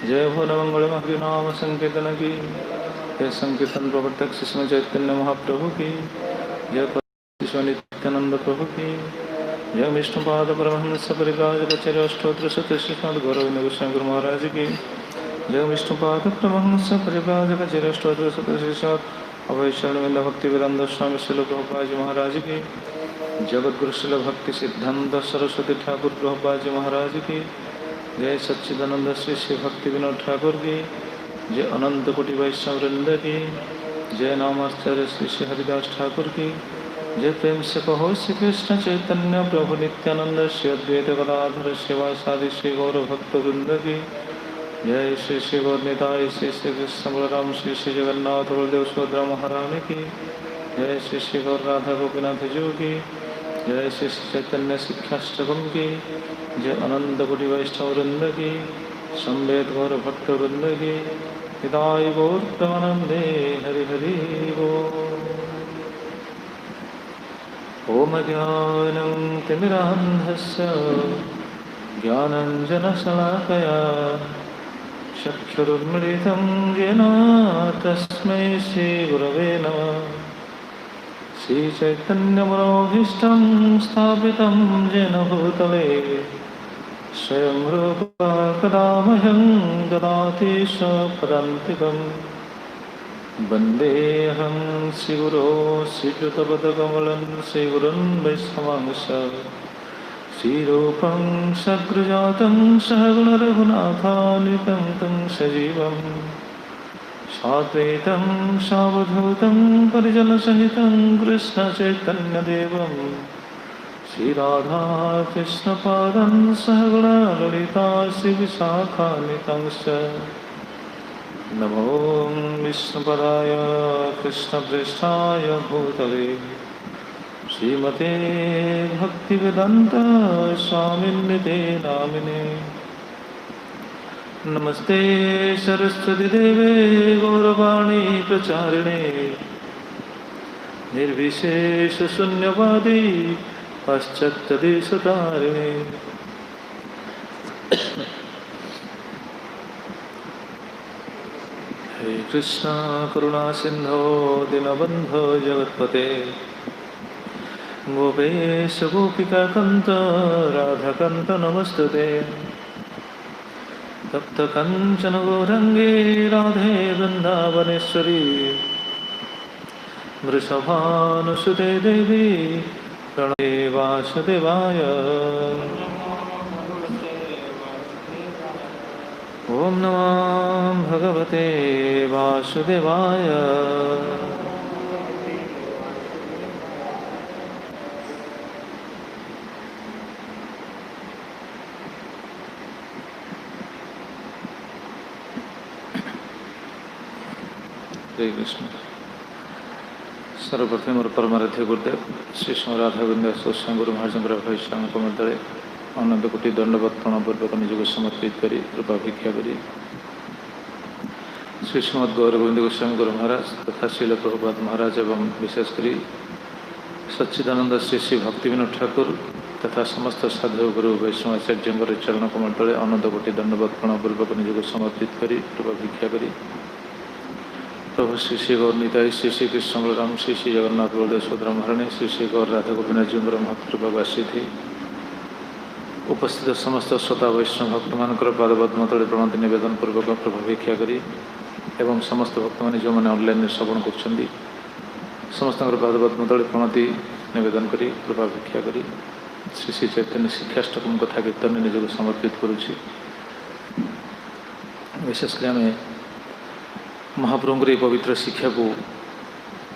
जय भोला मंगल नाम संकीर्तन की जय। संकीर्तन प्रवर्तक श्री चैतन्य महाप्रभु की जय। श्री नित्यानंद प्रभु की जय। विष्णुपाद परमहंस परिव्राजकाचार्य अष्टोत्तर शत श्रीपाद गौरविंद गोस्वामी गुरु महाराज की जय। विष्णुपाद परमहंस परिव्राजकाचार्य अष्टोत्तर शत श्रीपाद अभयचरणविंद भक्ति वेदांत स्वामी श्रील प्रभुपाद जी महाराज की जगद्गुरु श्रील भक्ति सिद्धांत सरस्वती ठाकुर प्रभुपाद जी महाराज की जय। सच्चिदानंद श्री श्री भक्ति विनोद ठाकुर की जय। अनंत कोटि वैष्णव वृंद की जय। नामाचार्य श्री श्री हरिदास ठाकुर की जय। प्रेम से कहो श्री कृष्ण चैतन्य प्रभु नित्यानंद श्री अद्वैत गदाधर शिवासादि श्री गौर भक्त वृंद की जय। श्री श्री गौर निताय श्री श्री कृष्ण बलराम श्री श्री जगन्नाथ बलदेव सुभद्रा महारानी की जय। श्री श्री गौर राधा गोपीनाथ जी की जय। श्री श्री चैतन्य शिक्षाष्टकम की जय। अनंत कोटि वैष्णव वृंद की संवेद गौर भक्त वृंद की हिदाय गौर प्रेमानंदे हरि हरि बोल। ओम ज्ञानं तिमिरान्धस्य ज्ञानञ्जनशलाकया चक्षुरुन्मीलितं येन तस्मै श्रीगुरवे नमः। श्रीचैतन्यमनोभीष्टं स्थापितं येन भूतले स्वयं रूपा कदा मह्यं ददाति स्वपदान्तिकम्। वन्देऽहं श्रीगुरो श्रीयुतपदकमलं श्रीगुरुन् वैष्णवांश श्रीरूपं सग्रजातं सहगुणरघुनाथान्वितं तं सजीवम् साद्वैतं सावधूतं परिजनसहितं कृष्णचैतन्यदेवं श्रीराधाकृष्णपादं सहगुणा ललिता श्रीविशाखान्वितंश्च। नमो विष्णुपदाय कृष्णप्रेष्ठाय भूतले श्रीमते भक्तिवेदान्त स्वामिन्निते नामिने। नमस्ते सरस्वती देवे गौरवाणी प्रचारिणे निर्विशेष शून्यवादी पाश्चात्यदेशतारिणे। हे कृष्णा करुणा सिंधो दीनबंधो जगत्पते गोपेश गोपिका कांत राधाकांत नमस्तुते। तप्त कंचन गौरंगे राधे वृंदावनेश्वरी वृषभानुसुते देवी प्रणये वासुदेवाय। ओम नमो भगवते वासुदेवाय। हरे कृष्ण। सर्वप्रथम मोर परमाराध्य गुरुदेव श्री राधा गोविंद गोस्वामी गुरु महाराज वैष्णव कमल अनंत कोटि दंडवत प्रणापूर्वक निजक समर्पित करी कृपा भिक्षा करी श्री श्रीमद गौर गोविंद गोस्वामी गुरु महाराज तथा श्रील प्रभुपाद महाराज एवं विशेषकर सच्चिदानंद श्री श्री भक्ति विनोद ठाकुर तथा समस्त साधु गुरु वैष्णवाचार्य चरण कमल तले अनंत कोटि दंडवत प्रणापूर्वक निजक समर्पित करी कृपा भिक्षा करी प्रभु श्री श्री गौर निताई श्री श्री कृष्ण बलराम श्री श्री जगन्नाथ बलदेव सुभद्रा महारानी श्री श्री गौर राधा गोपीनाथ जी महाप्रभुवासी थी उपस्थित समस्त श्रोता वैष्णव भक्त मान पादपद्म तले प्रणति नवेदन पूर्वक प्रभु भिक्षा करी एवं समस्त भक्त मैंने जो मैंने ऑनलाइन श्रवण कर समस्त पादपद्म तले प्रणति नवेदन करी कृपा भिक्षा करी श्री श्री चैतन्य शिक्षाष्टकम कथा कीर्तन निजक समर्पित करुच्ची। विशेषकर आम महाप्रभुर पवित्र शिक्षा को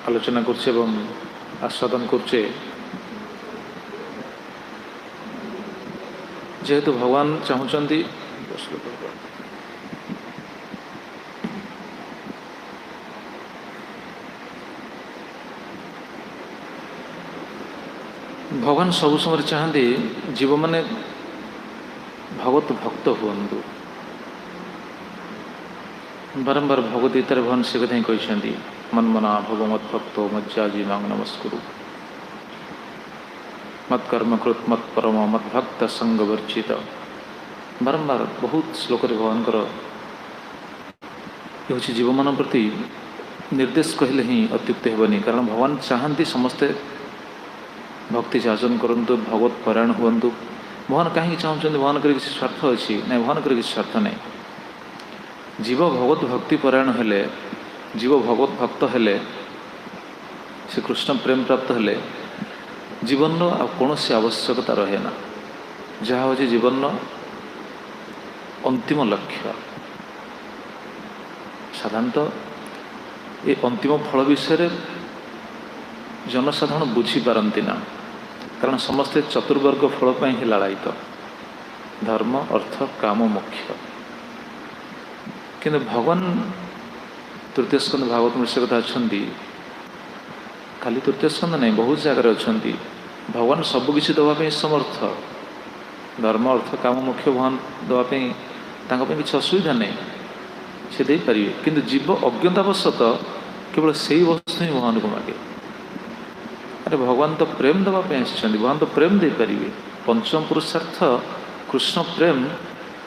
आलोचना करछे एवं आस्वादन करछे। जेहेतु भगवान चाहूँगी भगवान सब समय चाहती जीव मैंने भगवत भक्त हूँ। बारंबार भगवदगीतार भगवान से कथा कहते मन्मना भव मत भक्तो मज्जाजी मांग नमस्कुरु मत कर्म कृत मत परम मत भक्त संग वर्जित। बारंबार बहुत श्लोक भगवान हूँ जीव मान प्रति निर्देश कहले ही अत्युक्त हेबनी, कारण भगवान चाहती समस्ते भक्ति जाचन करंतु भगवत परायण हूँ। भगवान कहीं चाहते भगवान किसी स्वार्थ अच्छी ना, भगवान किसी स्वार्थ नहीं। जीव भगवत भक्ति परायण हेले, जीव भगवत भक्त हेले, से कृष्ण प्रेम प्राप्त हेले जीवन कौन सी आवश्यकता रहे ना, जहाँ हूँ जीवन अंतिम लक्ष्य। साधारणतः ये अंतिम फल विषय जनसाधारण बुझी पारती ना, कारण समस्ते चतुर्वर्ग फल पर ही लालायित, धर्म अर्थ काम मोक्ष। किंतु भगवान तृतीय स्कंद भागवत में कथा अच्छा, खाली तृतीय स्कंद नहीं बहुत जगह अच्छा भगवान सबकि दवाई समर्थ, धर्म अर्थ काम मोक्ष भगवान दवाई किसी असुविधा नहीं, से दे पारे। किंतु जीव अज्ञतावशत केवल से ही वस्तु ही भगवान को मागे। अरे भगवान तो प्रेम दवाई आसी, भगवान तो प्रेम दे पारे। पंचम पुरुषार्थ कृष्ण प्रेम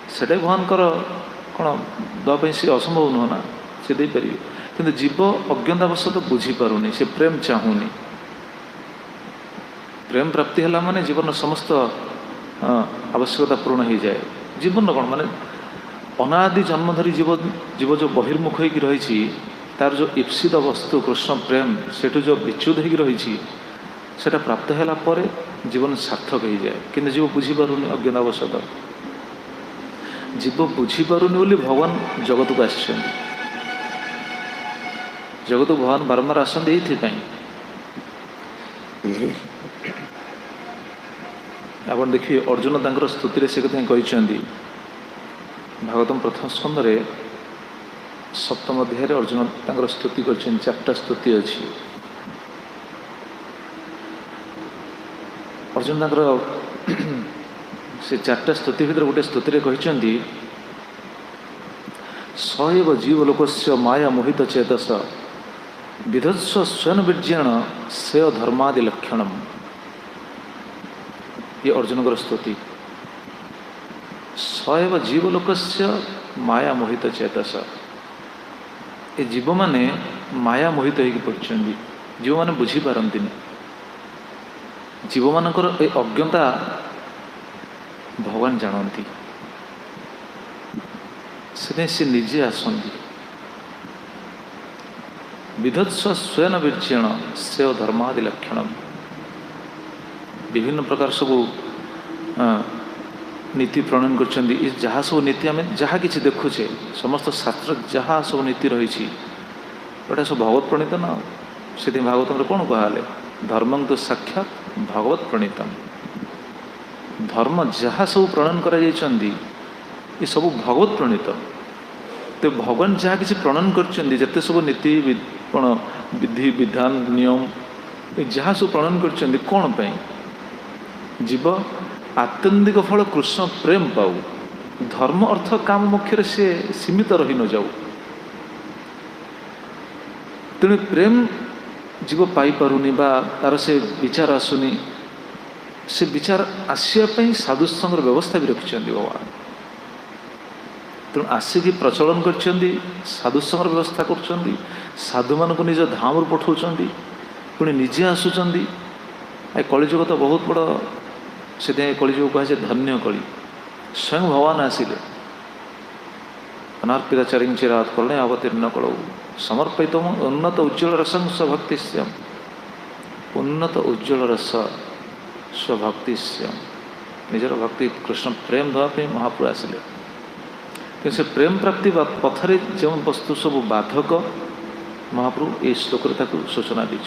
से भगवान कौन दवाई सी असंभव नुह ना, से दे पारे। किंतु जीव अज्ञतावशत बुझीपारूनी, से प्रेम चाहूनी। प्रेम प्राप्ति है माने जीवन समस्त आवश्यकता पूर्ण हो जाए। जीवन कौन माने अनादि जन्म धरी जीव जो बहिर्मुख होकर रही, तार जो ईप्सित वस्तु कृष्ण प्रेम सेठू जो विच्युत होकर रही, सेटा प्राप्त है जीवन सार्थक हो जाए। किंतु जीव बुझीपारूनी अज्ञतावशत, जीव बुझीपारूनी बोली भगवान जगत को आस, जगत को भगवान बारंबार आसते ये। आप देखिए अर्जुन तांकर स्तुति से कथा कहते, भागवतम प्रथम स्कंद रे सप्तम अध्याय अर्जुन तांकर स्तुति कर, चार्टा स्तुति अच्छी। अर्जुन तांकर से चार्टा स्तुति भर गोटे स्तुति कहते सएव जीवलोकस्य माया मोहित चेतस विधत्स्व स्वयं वीर्येण से धर्मादि लक्षणम। ये अर्जुन का स्तुति। सएव जीवलोकस्य माया मोहित चेतस, ये जीव माने माया मोहित होकर पड़छन्ति, जीव माने बुझी पारंती नहीं। जीव मानकर ए अज्ञता भगवान जानती, से निजे आसंती। विधत्स्व स्वयं वीर्येण से धर्मादि लक्षणम। विभिन्न प्रकार सब नीति प्रणयन कर, जहाँ सब नीति आम जहाँ कि देखुचे समस्त शास्त्र जहाँ सब नीति रही सब भगवत प्रणीत ना। से भागवतम कौन कहले धर्मं तो साक्षात भगवत प्रणीतम। धर्म जहाँ सब प्रणयन कर सब भगवत प्रणीत। तो भगवान जहाँ किसी प्रणयन करते सब नीति विधि विधान नियम जहाँ सब प्रणयन कर कौन पाई जीव आत्यंतिक फल कृष्ण प्रेम पाऊ, धर्म अर्थ काम मोक्ष से सीमित रही न जाऊ। तेणु प्रेम जीव पाई पारुनी बा तार से विचार आसुनी, से विचार आसापी साधुसंग व्यवस्था भी रखिंट भगवान। तेणु आसिक प्रचलन कर साधुसंग व्यवस्था कर साधु मान निज धाम पठाऊँ, पुणी निजे आसुंच। कलिजुग तो बहुत बड़, से कलिजुग कहे धन्य कली। स्वयं भगवान आसिले अनार्पित चरिंचिरात कलने अवतीर्ण कलौ समर्पित उन्नत उज्ज्वल रसं स्वभक्तिश्यम। उन्नत उज्ज्वल रस स्वभक्तिश्यम, निजर भक्ति कृष्ण प्रेम देवाई महाप्रभु आसिले। कि से प्रेम प्राप्ति पथरे जो वस्तु सब बाधक महाप्रभु ये श्लोक सूचना दी।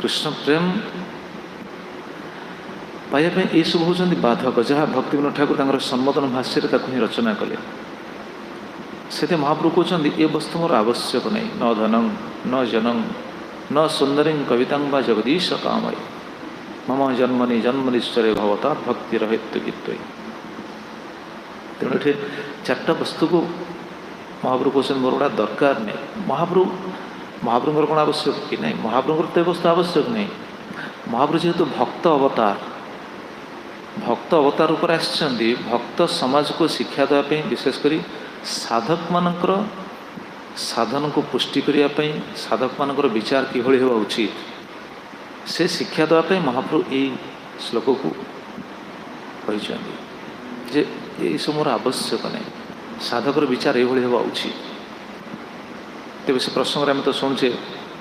कृष्ण प्रेम पाइबा ये सब होती बाधक जहाँ भक्तिविनोद ठाकुर तांकर सम्बोधन भाष्य ही रचना कले से महाप्रभु कहते ये वस्तु मोर आवश्यक नहीं न धनं न जनं न सुंदरी कविता व जगदीश कामय मम जन्मनि जन्मनिश्चरे भवता भक्ति रहित गीत तेणु ये चार्टा वस्तु को महाप्रभु कहते मोर गोटा दरकार नहीं महाप्रभुर कौन आवश्यक कि नहीं महाप्रभुर तो वस्तु आवश्यक नहीं महाप्रभु जेहेतु भक्त अवतार उपर आसछन्ति भक्त समाज को शिक्षा देवाई विशेषकर साधक मानकर साधन को पुष्टि करने साधक मानकर विचार किभଳି हेबा उचित से शिक्षा देवाई महाप्रभु यही श्लोक को कहते जे ये सब मोर आवश्यक नहीं साधकर विचार ये हेबा उचित तेज से प्रसंग आम तो शुणुचे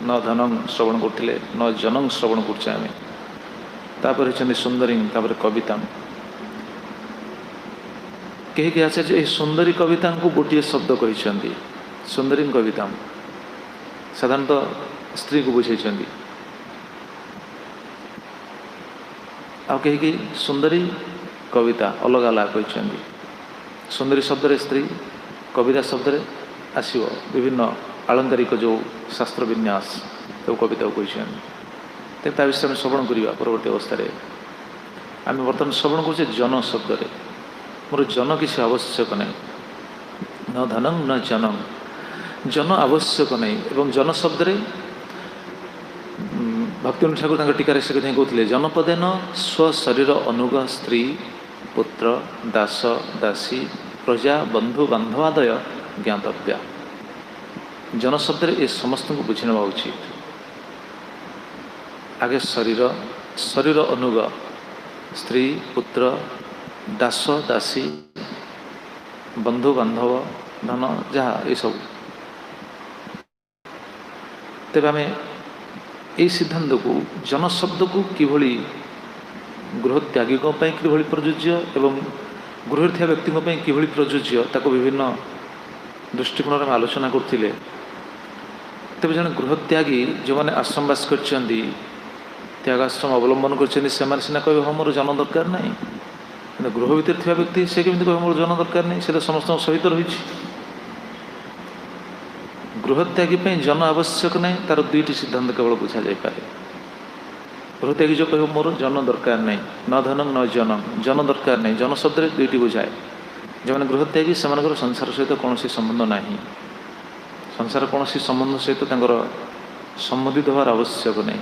न धनं श्रवण करते न जनं श्रवण करछे आम तापर होती सुंदरी तापर कविता कहीं आचार्य ये सुंदरी कविता को गोटे शब्द कहते सुंदरी कविता साधारणतः स्त्री को बुझे कहीं सुंदरी कविता अलग अलग कहते सुंदरी शब्द स्त्री कविता शब्द आसो विभिन्न आलंकारिक जो शास्त्र विन्यास तो कविता को कहते ता विषय में श्रवण करवा परवर्ती अवस्था आम बर्तमान श्रवण करें जन शब्द मोर जन किसी आवश्यक नहीं न धनं न जनं जन आवश्यक नहीं एवं जन शब्द भक्तिविनोद ठाकुर टीकार से कहते जनपदेन स्वशरीर अनुग स्त्री पुत्र दास दासी प्रजा बंधु बांधवादय ज्ञातव्या जन शब्द ये समस्त को बुझी ना उचित आगे शरीर अनुग स्त्री पुत्र दास दासी बंधु बांधव धन जहाँ ये सब तेज आम यही सिद्धांत को जन शब्द को किभଳି गृह त्यागी किभଳି प्रयोज्य एवं गृह थी व्यक्ति किभଳି प्रयोज्य ताको विभिन्न दृष्टिकोण में आलोचना करते तेज जन गृह त्यागी जो मैंने आश्रमवास कर त्यागाश्रम अवलंबन कर सीना कह हाँ मोर जन दरकार नहीं गृह भितर थी व्यक्ति से कमी कह मोर जन दरकार नहीं से समस्त सहित रही गृह त्यागी जन आवश्यक नहीं तार दुईटी सिद्धांत केवल बुझा जापे गृह त्यागी जो कह मोर जन दरकार नहीं न धनं न जनं जन दरकार नहीं जन शब्द दुईटी बुझाए जो मैंने गृह त्यागी से संसार सहित कौन संबंध ना संसार कौन संबंध सहित संबंधित हमार आवश्यक नहीं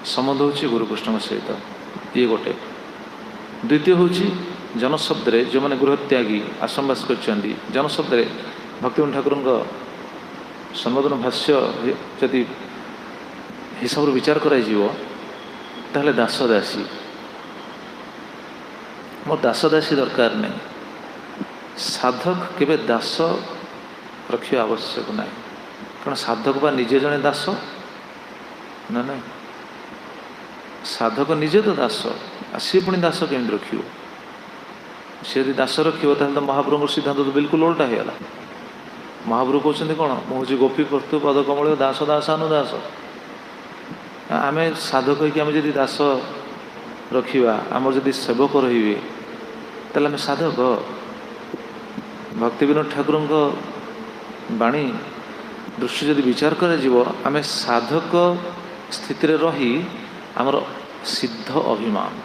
संबंध हूँ गुरुकृष्ण सहित ये गोटे द्वितीय हूँ जन शब्द जो मैंने गृह त्यागी आश्रमवास कर जन शब्द भक्तिविनोद ठाकुर संबोधन भाष्य जदि हिसाब विचार कर दास दासी मोर दास दासी दरकार नहीं साधक केवे दास रखा आवश्यक ना कारण साधक बा निजे जड़े दास ना ना साधक निजे तो दास सी पुणी दास केमी रख सी यदि दास रखो तो महाप्रभु सिद्धांत तो बिल्कुल उल्टा होगा महाप्रभु कहते कौन मुझे गोपी कर्तु पदकमल दास दासानुदास आम साधक होगी आम जब दास रखा आम जदि सेवक रे तेल आम साधक भक्तिविनोद ठाकुर बाणी दृष्टि जदि विचार आम साधक स्थित रही आमर सिद्ध अभिमान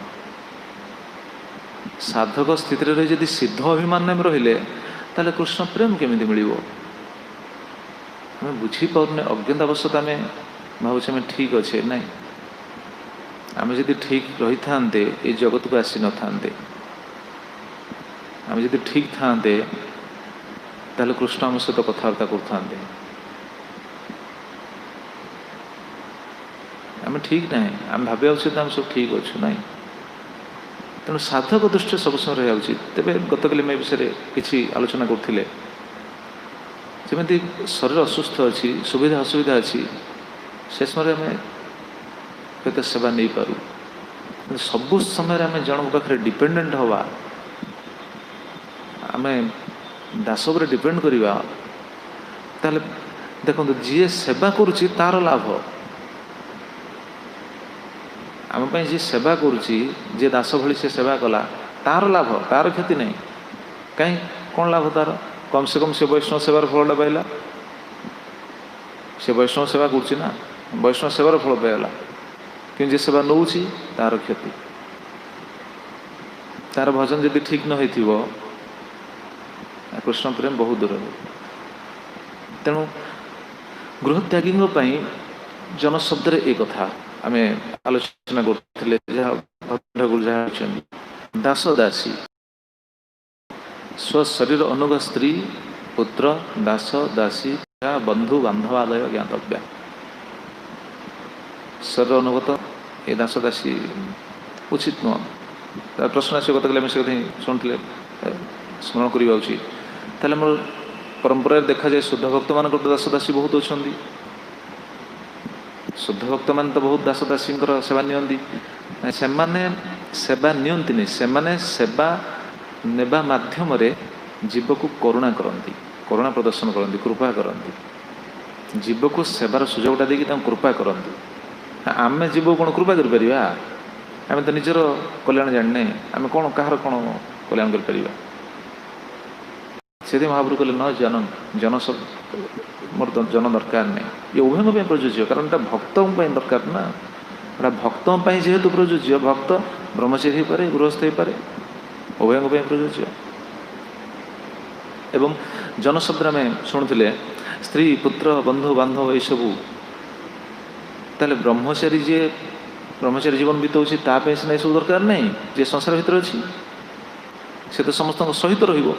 साधक स्थित रही जदि सिद्ध अभिमान में रहिले ताले कृष्ण प्रेम केमी मिल आम बुझीपारे अज्ञातावस्था आम भावुँ आम ठीक अच्छे ना आम जदि ठीक रही था ये जगत को आसी न था आम जदि ठीक था ताले कृष्ण आम सहित कथबार्ता करते आम ठीक ना आम भाविया उचित आम सब ठीक अच्छु ना तेणु साधक दृष्टि सब समय रहा उचित तेज गतकाली मैं विषय किसी आलोचना करते जमी शरीर असुस्थ अच्छी सुविधा असुविधा अच्छी से समय आम हत सेवा नहीं पारू सबु समय आम जन पाखे डिपेंडेंट हवा आम दास पर डिपेंड करवा ताले देखो जी सेवा करुच्ची तार लाभ आम जी सेवा करुच्ची जे दास भली से सेवा कला तार लाभ तार क्षति नहीं कहीं कौन लाभ तार कम से कम से वैष्णव सेवार फलटा पाइला से वैष्णव सेवा करुच्ची ना वैष्णव सेवार फल पाइला कि जे सेवा नौ तार क्षति तार भजन यदि ठीक न हो कृष्ण प्रेम बहुत दूर तेणु गृहत्यागी जनशब्द एक कथा आम आलोचना करते ठाकुर जहाँ दास दासी स्वशरीर अनुग स्त्री पुत्र दास दासी बंधु बांधवादय ज्ञातव्या शरीर अनुगत ये दास दासी उचित नुह प्रश्न आस गत से शुणुले स्मरण करवा उचित ताले मोर परंपरा देखा जाए शुद्ध भक्त मान दास दासी बहुत अच्छा शुद्ध भक्त मान तो बहुत दास दासी सेवा नियंती सेवा नियंती से सेवा नेबा माध्यम रे जीव को करुणा करती करुणा प्रदर्शन करती कृपा करती जीव को सेवार सुजोगटा देखिए कृपा करती आम जीव कौन कृपा कर आम तो निजर कल्याण जाने आम कौन कहार कौन कल्याण कर महाप्रभु कहले न जन जन सब मोर जन दरकार नहीं ये उभय प्रयोज्य कारण भक्त दरकार ना भक्त जेहेतु प्रयोज्य भक्त ब्रह्मचारी हो पारे गृहस्थ हो पारे उभय प्रयोज्य एवं जनशब्द आम शुणुले स्त्री पुत्र बंधु बांधव ये सबू ताले ब्रह्मचारी जे ब्रह्मचारी जीवन बीतौछि तापे सिना सब दरकार नहीं जे संसार भितर अच्छी से तो समस्त सहित रहिबो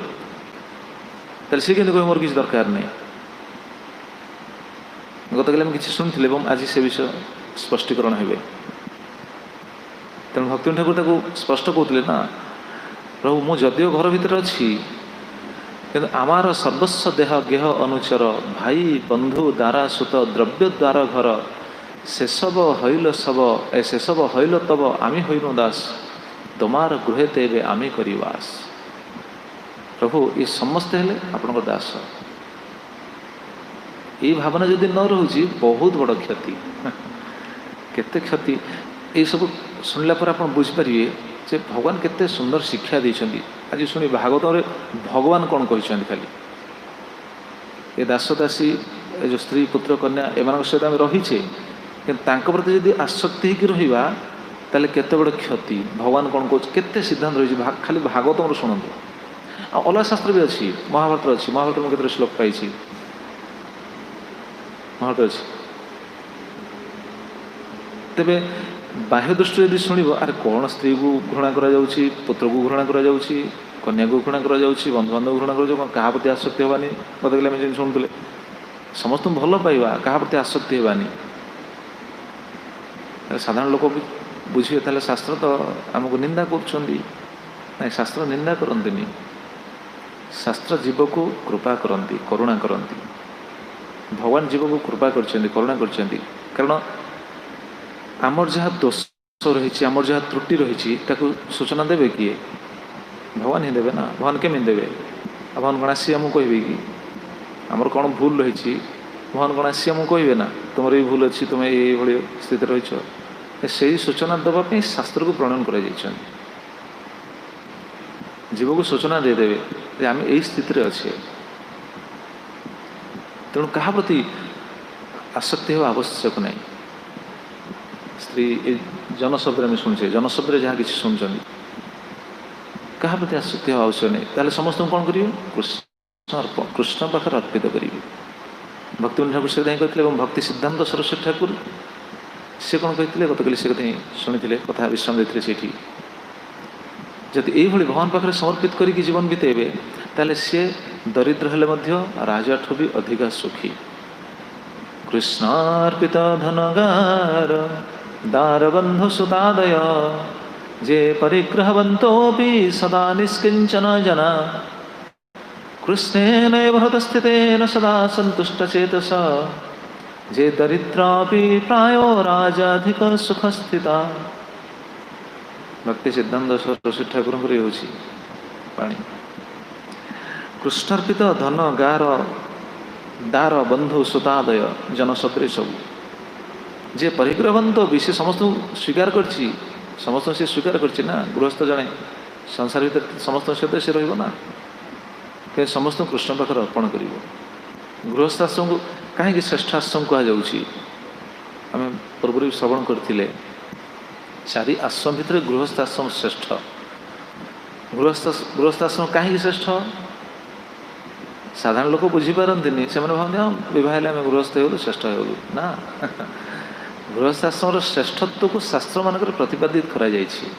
ताले से केंद्र मोर किसी दरकार नहीं गत काली किसी शुणुले आज से विषय स्पष्टीकरण हे तेणु भक्ति ठाकुर ताको स्पष्ट कहते ना प्रभु मु जदिओ घर भितर अच्छी किंतु आमार सर्वस्व देह गेह अनुचर भाई बंधु द्वारा सुत द्रव्य द्वारा घर से सब हईल सब से सब हईल तब आमी हईनु दास तुमार गृहे तेबे आमी करिवास प्रभु ये समस्ते हेले आपण दास ये भावना जदि न रोची बहुत बड़ क्षति केते क्षति ये सब शुणला पर आप बुझीपारे जे भगवान केते सुंदर शिक्षा देइछन्ती आज शुणी भागवत रे भगवान कौन कहते खाली ये दास दासी जो स्त्री पुत्र कन्या एम सहित आम रहीचे कि प्रति यदि आसक्ति होकर रहा ताले केते बड़ क्षति भगवान कौन कह केते सिद्धांत रही खाली भागवत शुणु अलग शास्त्र भी अच्छी महाभारत अच्छी महाभारत में केते श्लोक पाई महाभारत अच्छी तेबे बाह्य दृष्टि यदि शुणव अरे कौन स्त्री को घृणा करा जाउछि पुत्र को घृणा करा जाउछि कन्या को घृणा करा जाउछि बंधु बांधव घृणा करा जाउछि कहा प्रति आसक्ति हेबानी मत गले शुणुले समस्त भल पाइबा कहा प्रति आसक्ति हेबानी साधारण लोक भी बुझे ताले शास्त्र तो आमको निंदा कर शास्त्र निंदा करती शास्त्र जीव को कृपा करती करुणा करती भगवान जीव को कृपा कर करुणा कर कारण आमर जहाँ दोष रही आमर जहाँ त्रुटि रही सूचना देवे किए भगवान ही देवे ना भगवान केमी देवे भगवान कौन आसी आमको कहे कि आमर कौन भूल रही भगवान कौन आसी आमको कहे ना तुम ये भूल अच्छी तुम्हें ये स्थित रही से सूचना देवाई शास्त्र को प्रणयन कर जीव को सूचना देदेवे आम यही स्थित अच्छे तेणु क्या प्रति आसक्ति हो आवश्यक नहीं स्त्री जनशब्द में शुणे जनशब्द जहाँ किसी शुणुं क्या प्रति आसक्ति हो आवश्यक नहीं ताले समस्त कौन करेंगे कृष्ण पाखे अर्पित करेंगे भक्ति ठाकुर से कहते भक्ति सिद्धांत सरस्वती ठाकुर से कौन कहते गत काली से कथा शुणी कथा विश्राम देते से जदि ये भगवान पाखे समर्पित करके जीवन बीतेबे ताले सी दरिद्र हेले राजाठू भी अधिका सुखी कृष्णार्पित धनगार दारबंधु सुतादय जे परिग्रहवंतोपि सदा निष्किंचन जना कृष्णेन हृतस्थितेन सदा संतुष्टचेतस जे दरिद्रापि प्रायो राजाधिक सुख स्थिता भक्ति सिद्धांत सरस्वती ठाकुर पाणी कृष्णार्पित धन गार दार बंधु सुतादय जनशब्द सब जे परिग्रहवंत भी से समस्त स्वीकार करछि समस्त से स्वीकार करछि ना गृहस्थ जड़े संसार भीतर समस्त सहित से रहा कि समस्त कृष्ण पाखे अर्पण कर गृहस्थ आश्रम को कहीं श्रेष्ठ आश्रम कहुच्छी आम पूर्व श्रवण करते चारि आश्रम भितर गृहस्थ आश्रम श्रेष्ठ गृहस्थ आश्रम कहीं श्रेष्ठ साधारण लोक बुझीपारती से भावते हाँ बह आम गृहस्थ हो श्रेष्ठ हो ना गृहस्थ आश्रम श्रेष्ठत्व को शास्त्र मानक प्रतिपादित करा जायछि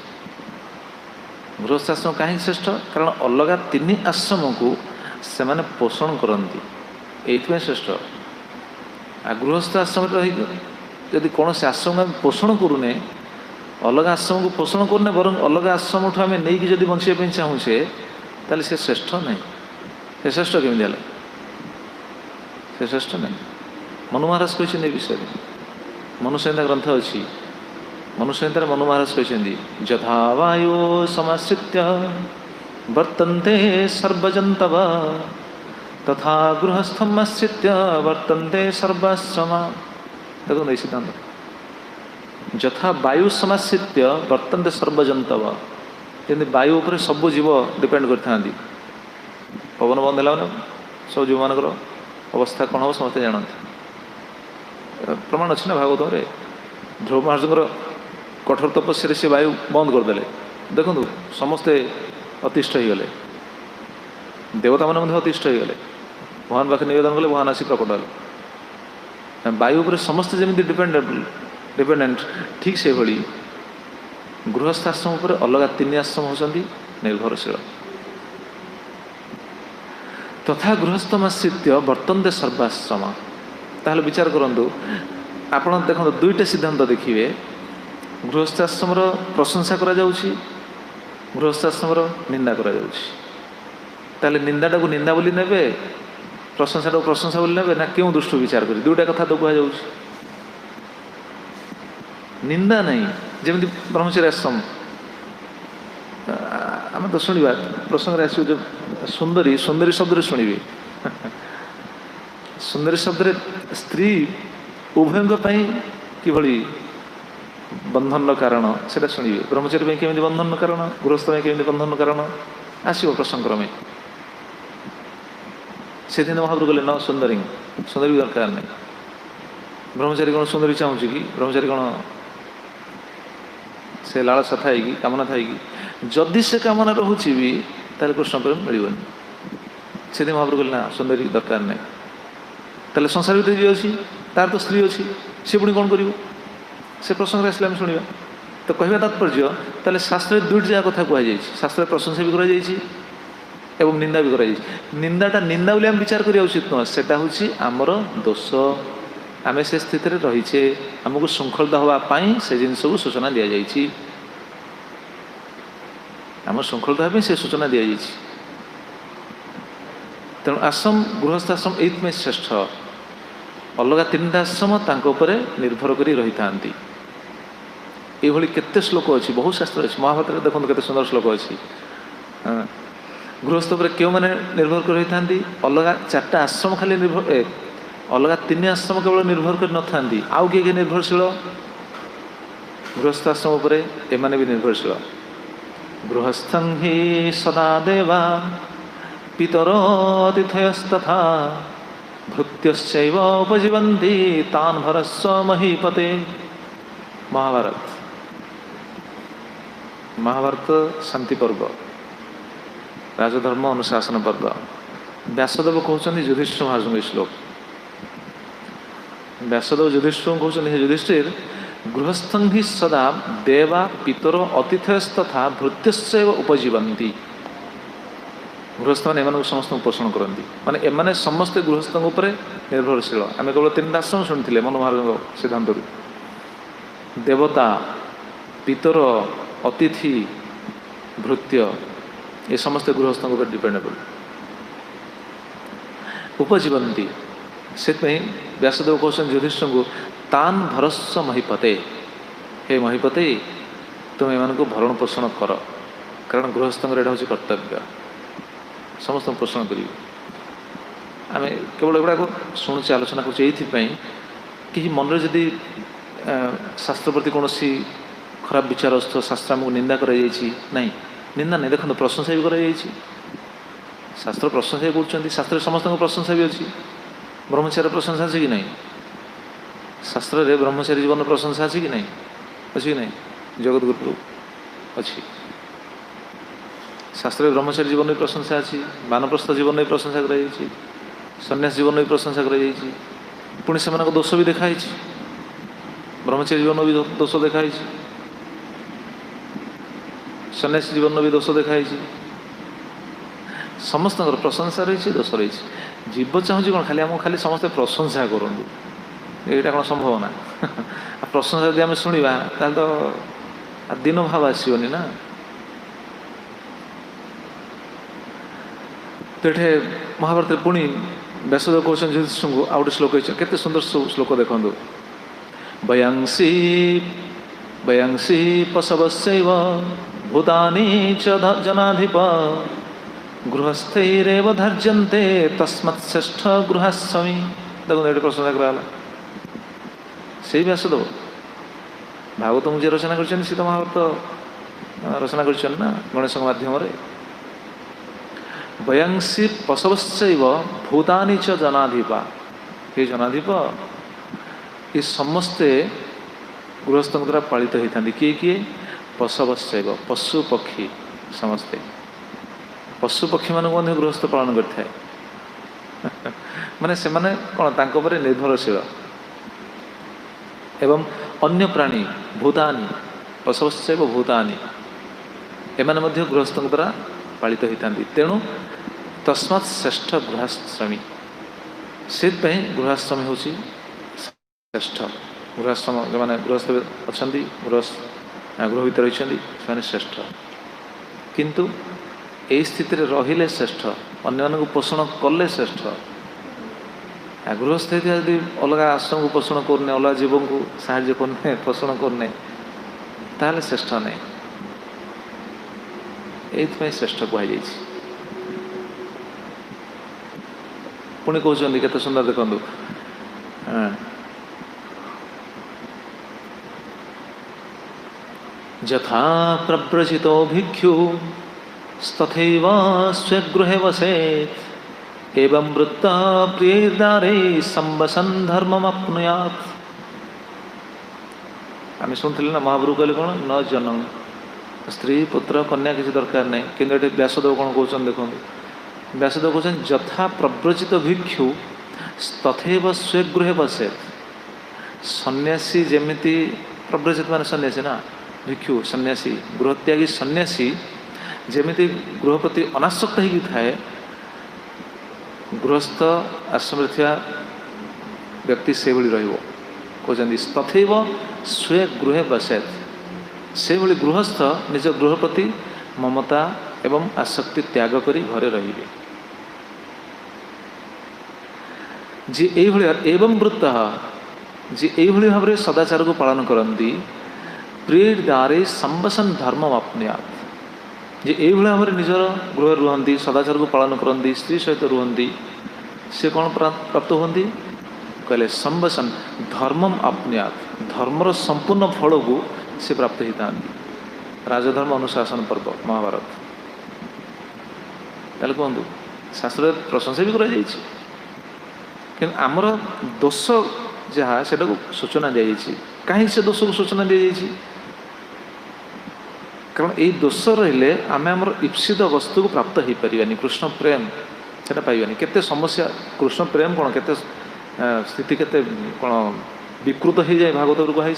गृहस्थ आश्रम कहीं श्रेष्ठ कारण अलग तीन आश्रम को से माने पोषण करती ये श्रेष्ठ आ गृहस्थ आश्रम रही यदि कौन से आश्रम को पोषण करूने अलग आश्रम को पोषण करने बर अलग आश्रम ठूँ आम नहीं कि बचाई चाहूचे ताले से श्रेष्ठ नहीं से श्रेष्ठ केमी है से श्रेष्ठ नहीं मनु महाराज कहते विषय मनुसंहिता ग्रंथ अच्छी मनुसंहिता मनु महाराज कहते यथा वायु समाश्रित्य वर्तन्ते सर्वजन्तव तथा गृहस्थम आश्रित्य वर्तन्ते सर्वाश्रमा देखो नहीं सिद्धांत यथा वायु समाश्रित्य वर्तन्ते सर्वजन्तव जमी वायु उपर सब जीव डिपेंड करता पवन बंद है सब जीव मान अवस्था कौन हम समझते जानते प्रमाण अच्छी ना भागवत में ध्रुव महाराज कठोर तपस्या से वायु बंद करदे देखु समस्ते अतिष्ठ हो गले देवता मैंने अतिष्ठ हो गले भगवान पाखे निवेदन कले भगवान आसी प्रकट है वायु पर समस्त जमी डिपेंडेंट ठीक से भाई गृहस्थ आश्रम पर अलग तीन आश्रम होती निर्भरशील तथा गृहस्थमाश्रित्य वर्तन्ते सर्वाश्रम ताहले विचार करूँ आपण देखो दुईटा सिद्धांत देखिए गृहस्थाश्रम प्रशंसा करा जाउछि गृहस्थाश्रम निंदा करा जाउछि ताहले निंदाटा को निंदा बोली नेबे प्रशंसा को प्रशंसा बोली नेबे ना क्यों दृष्टि विचार करी दुईटा कथा तो कह जाउछि निंदा नहीं जमी ब्रह्मचर्य आश्रम आम तो शुणा प्रसंग आसो जो सुंदरी सुंदरी शब्द शुणे सुंदरी शब्द स्त्री उभय कि बंधन कारण से शुणे ब्रह्मचर्य केमी बंधन कारण गृहस्थ केमी बंधन कारण आसो प्रसंग क्रमे से दिन महाप्रभु कहले न सुंदरी सुंदरी भी दरकार नहीं ब्रह्मचारी कौन सुंदरी चाहूँ कि ब्रह्मचारी कौन से लालसा थाई कि कामना थाई कि जदि से कामना रोचे भी ताले कृष्ण प्रेम मिलनी से दिन महाप्रभु कहले ना सुंदरी दरकार नहीं ताले संसार भीतर जी अच्छी तार तो स्त्री अच्छी सी पुणी कौन कर से प्रसंग आसले आम शुणा तो कहवा तात्पर्य ताले शास्त्र दुईटी जगह कथा कहुई शास्त्र प्रशंसा भी कराई एवं निंदा भी कराई निंदाटा निंदा बोली आम विचार करिया उचित नुह सेटा होछि आमर दोष आम से स्थित रहीचे आमको श्रृंखलित होगापाई से जिनस को सूचना दि जाइए आम श्रृंखलित होगापी से सूचना दि जाइए तेणु आश्रम गृहस्थ आश्रम ये श्रेष्ठ अलग तीन आश्रम तांकर निर्भर कर रही था ये केते श्लोक अच्छी बहुत शास्त्र अच्छी महाभारत देखो केते सुंदर श्लोक अच्छी गृहस्थ पर क्यों मैंने निर्भर कर रही था अलग चार्टा आश्रम खाली निर्भर अलग तीन आश्रम केवल निर्भर कर न था आउ किए निर्भरशील गृहस्थ आश्रम पर एमाने भी निर्भरशील गृहस्थं हि सदा देवा पितरोतिथयस्तथा भृत्यश्चैव उपजीवन्ति तान् भरस्व महीपते महाभारत शांति पर्व राजधर्म अनुशासन पर्व व्यासदेव कहते युधिष्ठिर महाराज श्लोक व्यासदेव युधिष्ठिर कहते युधिष्ठिर गृहस्थं हि सदा देवा पितर अतिथयस्तथा भृत्यश्चैव उपजीवन्ति गृहस्थ मैंने समस्त पोषण करती माने एमाने समस्ते गृहस्थ निर्भरशील आम केवल तीन आश्रम शुणी मनु महाराज सिद्धांत देवता पितर अतिथि भृत्य ये समस्ते गृहस्थ डिपेंडेबल उपजीवंती से व्यासदेव कहते युधिष्ठिर को तान भरस्व महीपते हे महीपते तुम एम भरण पोषण कर कारण गृहस्थ यहाँ हूँ कर्तव्य समस्त पोषण कर आम केवल एगुड़ा शुणुचे आलोचना करें कि मन जदि शास्त्र प्रति कौन खराब विचार आसुव शास्त्र आमको निंदा कराई नहीं निंदा नहीं देखो प्रशंसा भी कराई शास्त्र प्रशंसा भी कर शास्त्र समस्त प्रशंसा भी अच्छी ब्रह्मचार्य प्रशंसा अच्छी कि नहीं शास्त्र रे ब्रह्मचारी जीवन प्रशंसा अच्छी कि नहीं अच्छी कि नहीं जगत गुरु अच्छी शास्त्र ब्रह्मचारी जीवन भी प्रशंसा अच्छी वानप्रस्थ जीवन भी प्रशंसा कराई सन्यास जीवन भी प्रशंसा कराई पुणी से दोष भी देखाई ब्रह्मचारी जीवन भी दोष देखाई सन्यासी जीवन भी दोष देखाई समस्त प्रशंसा रही दोष रही जीव चाहूँ कौन खाली आमको खाली समस्ते प्रशंसा करूँ यहाँ कौन संभव ना प्रशंसा यदि आम शुणा तो दिन भाव आसोनी ना तो ये महाभारत पुणी व्यासदेव कहते युधिष्ठिर को आउ गोटे श्लोक केते सुंदर श्लोक देखु वयांसी वयांसी पशवस्यैव भूतानि च जनाधिप गृहस्थैरेव धार्यन्ते तस्मात् श्रेष्ठ गृहस्वामी देखो ये प्रशंसा कराला से व्यासदेव भागवत मुझे रचना कर सीता महाभारत रचना कर ना गणेश माध्यम वयांसी पशवश्चैव भूतानि च जनाधिपा ये जनाधिप ये समस्ते गृहस्थ द्वारा पालित होता किए किए पशवश्चैव पशु पक्षी समस्ते पशु पक्षी मान गृहस्थ पालन करता है माने से माने कौन तांको पर निर्भरशील एवं अन्य प्राणी भूतानि पशवश्चैव भूतानि एमाने मध्य गृहस्थ द्वारा पालित होता तेणु तस्मात् श्रेष्ठ गृहस्वामी से गृहस्वामी हूँ श्रेष्ठ गृहस्वाम जो मैंने गृहस्थ अच्छा गृह भर रही श्रेष्ठ किंतु यही स्थिति रहिले श्रेष्ठ अन्य पोषण कले श्रेष्ठ गृहस्थ यदि अलग आश्रम को पोषण करने अलग जीव को साहाଯ୍य करने पोषण करने ताहले श्रेष्ठ नहीं ये श्रेष्ठ कहुई पुणी कहते केते सुंदर देखु यथा प्रव्रजितो भिक्षु तथैव स्वगृहे वसेत् एवं वृत्ता प्रियदारे संवसन धर्ममप्नुयात् आम शुणुले ना महाप्रभु कहले कौन न जनम स्त्री पुत्र कन्या किसी दरकार नहीं कि व्यासदेव कौन कहते देखो व्यासदेव कहते यथा प्रव्रजित भिक्षु तथैव स्वगृहे बसेत् सन्यासी जेमिति प्रव्रजित मान सन्यासी ना भिक्षु सन्यासी गृहत्यागी सन्यासी जेमिति गृह प्रति अनासक्त हो थाए गृहस्थ आश्रम व्यक्ति से कहते तथैव स्वगृहे बसेत् से भली गृहस्थ निज गृह प्रति ममता एवं आसक्ति त्याग करी घरे रहिबे जी एवं वृत्त जी यही भाव में सदाचार को पालन करती प्रेर द्वारे संवसन धर्म अपनुयात् जे यही भाव में निजर गृह रुहती सदाचार को पालन करती स्त्री सहित रुहती से कौन प्राप्त होती कहले संवसन धर्मम अपनुयात् धर्मर संपूर्ण फल को से प्राप्त होता राजधर्म अनुशासन पर्व महाभारत ताले कहतु शास्त्र प्रशंसा भी करा कि आमर दोष जहाँ से सूचना दी जाइए कहीं से दोष को सूचना दी जाइए कारण यही दोष रहिले आम आमर ईप्सित वस्तु को प्राप्त हो पारानी कृष्ण प्रेम से पाइबानी केते समस्या कृष्ण प्रेम कौन केते स्थिति केते कौन विकृत हो जाए भागवत कहुई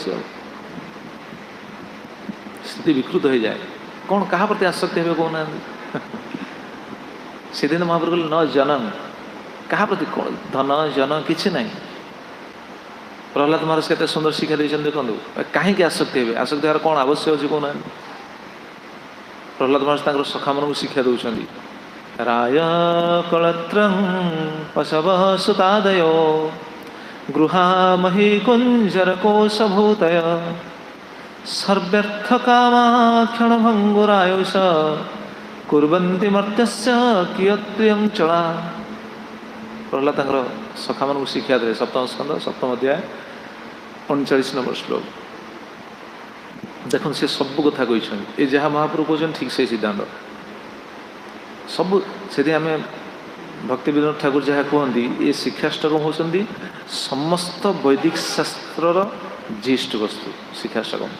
स्थिति विकृत हो जाए कौन क्या प्रति आसक्ति हे कहना से दिन महाप्रभु न जनम क्या प्रति कौन धन जन किसी ना प्रहलाद महाराज के सुंदर शिक्षा देखते देखो कहीं आसक्ति हे आसक्ति हार कौन आवश्यक अच्छे कहना प्रहलाद महाराज सखा मन को शिक्षा दौरान राय कलत्रं पशव सुतादयो गृहा मही कुंजर कोशभूतय सर्व्यर्थ कामा क्षण भंगुरायुष कुर्वन्ति मर्त्यस्य कियत्प्रियं चला प्रहलाद सखा मन को शिक्षा दे सप्तम स्कंद सप्तम अध्याय 39 नंबर श्लोक देखो से सब कथा कहते ये जहाँ महाप्रभु कहते ठीक से सिद्धांत सब से आम भक्ति विनोद ठाकुर जहाँ कहते ये शिक्षाष्टकम होती समस्त वैदिक शास्त्र जीष्ट वस्तु शिक्षाष्टकम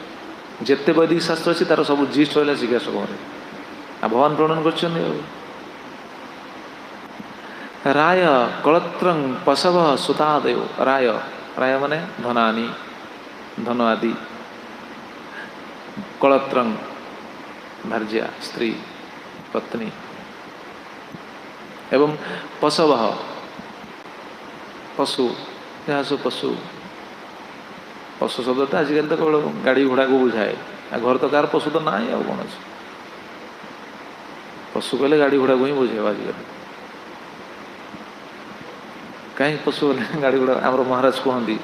जिते वैदिक शास्त्र अच्छी तार सब जीष्ट रहा शिक्षाष्टकम भगवान प्रणयन कर राय कलत्रंग पशव सुतादय राय राय माने धनानी धन आदि कलत्रंग भार्या स्त्री पत्नी एवं पशव पशु जहाँ सब पशु पशु शब्द तो आजिकल तो केवल गाड़ी घोड़ा को बुझाए घर तो कार पशु तो ना ही कौन अच्छे पशु कहले गाड़ी घोड़ा को ही बुझे आजिकल कहीं पशु गाड़ी घोड़ा आमर महाराज कहती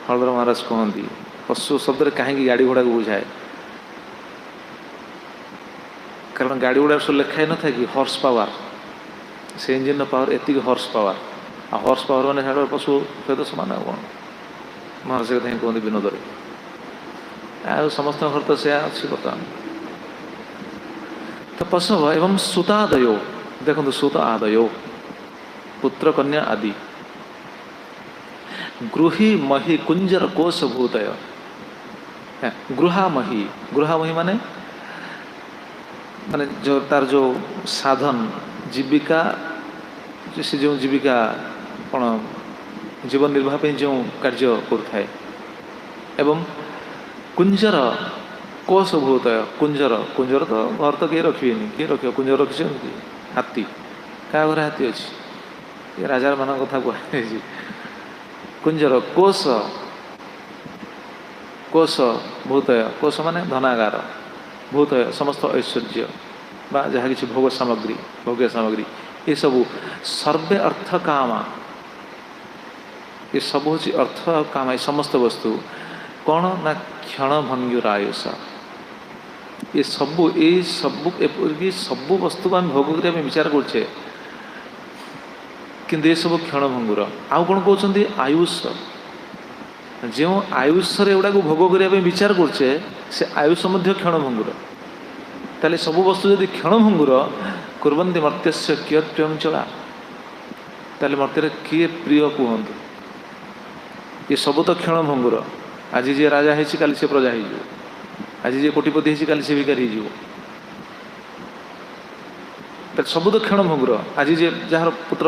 हलधर महाराज कहती पशु शब्द कहीं गाड़ी घोड़ा को बुझाए कारण गाड़ी घोड़ा सब लिखाई न था कि हॉर्स पावर से इंजिन पावर एति हॉर्स पावर आ हॉर्स पावर मैंने पशु सहित सामान कौन महाराज कहीं कहते विनोद आ समस्त घर तो से अच्छी बर्तमान तो पशु एवं सुतादयो देखो सुत आदयो पुत्र कन्या आदि गृही मही कुंजर कोश भूतय गृहामही गृहामही माने माने जो तार जो साधन जीविका से जो जीविका कौन जीवन निर्वाह पे जो कार्य कर एवं कुंजर कोश भूतय कुंजर कुंजर तो घर तो किए रखिए किए रख कुंजर रखी हाथी क्या घर हाथी अच्छी ये राजा मान कथा कहुई कुंजर कोश कोश भूतय कोश माने धनागार भूतय समस्त ऐश्वर्य बा जहाँ किसी भोग सामग्री भोग्य सामग्री ये सब सर्वे अर्थ काम ये सब हूँ अर्थ काम समस्त वस्तु कौन ना क्षण भंगुरायुष ये सबू सब वस्तु आम भोग करने विचार करुचे किंतु ये सब क्षण भंगुर आउ कौन कहते आयुष जो आयुष एगुड़ा भोग करने विचार करुचे से आयुष क्षण भंगुर ताले सब वस्तु यदि क्षण भंगुर कुर्वन्ति मर्त्यस्य कियत् प्रियं चला ताले मर्त्य किए प्रिय कहतु ये सब तो क्षण भंगुर आज जी राजा है काली से प्रजा हो आज जी कोटिपति है काली से भिखारी हो सब तो क्षण भंगुर आज जे जार पुत्र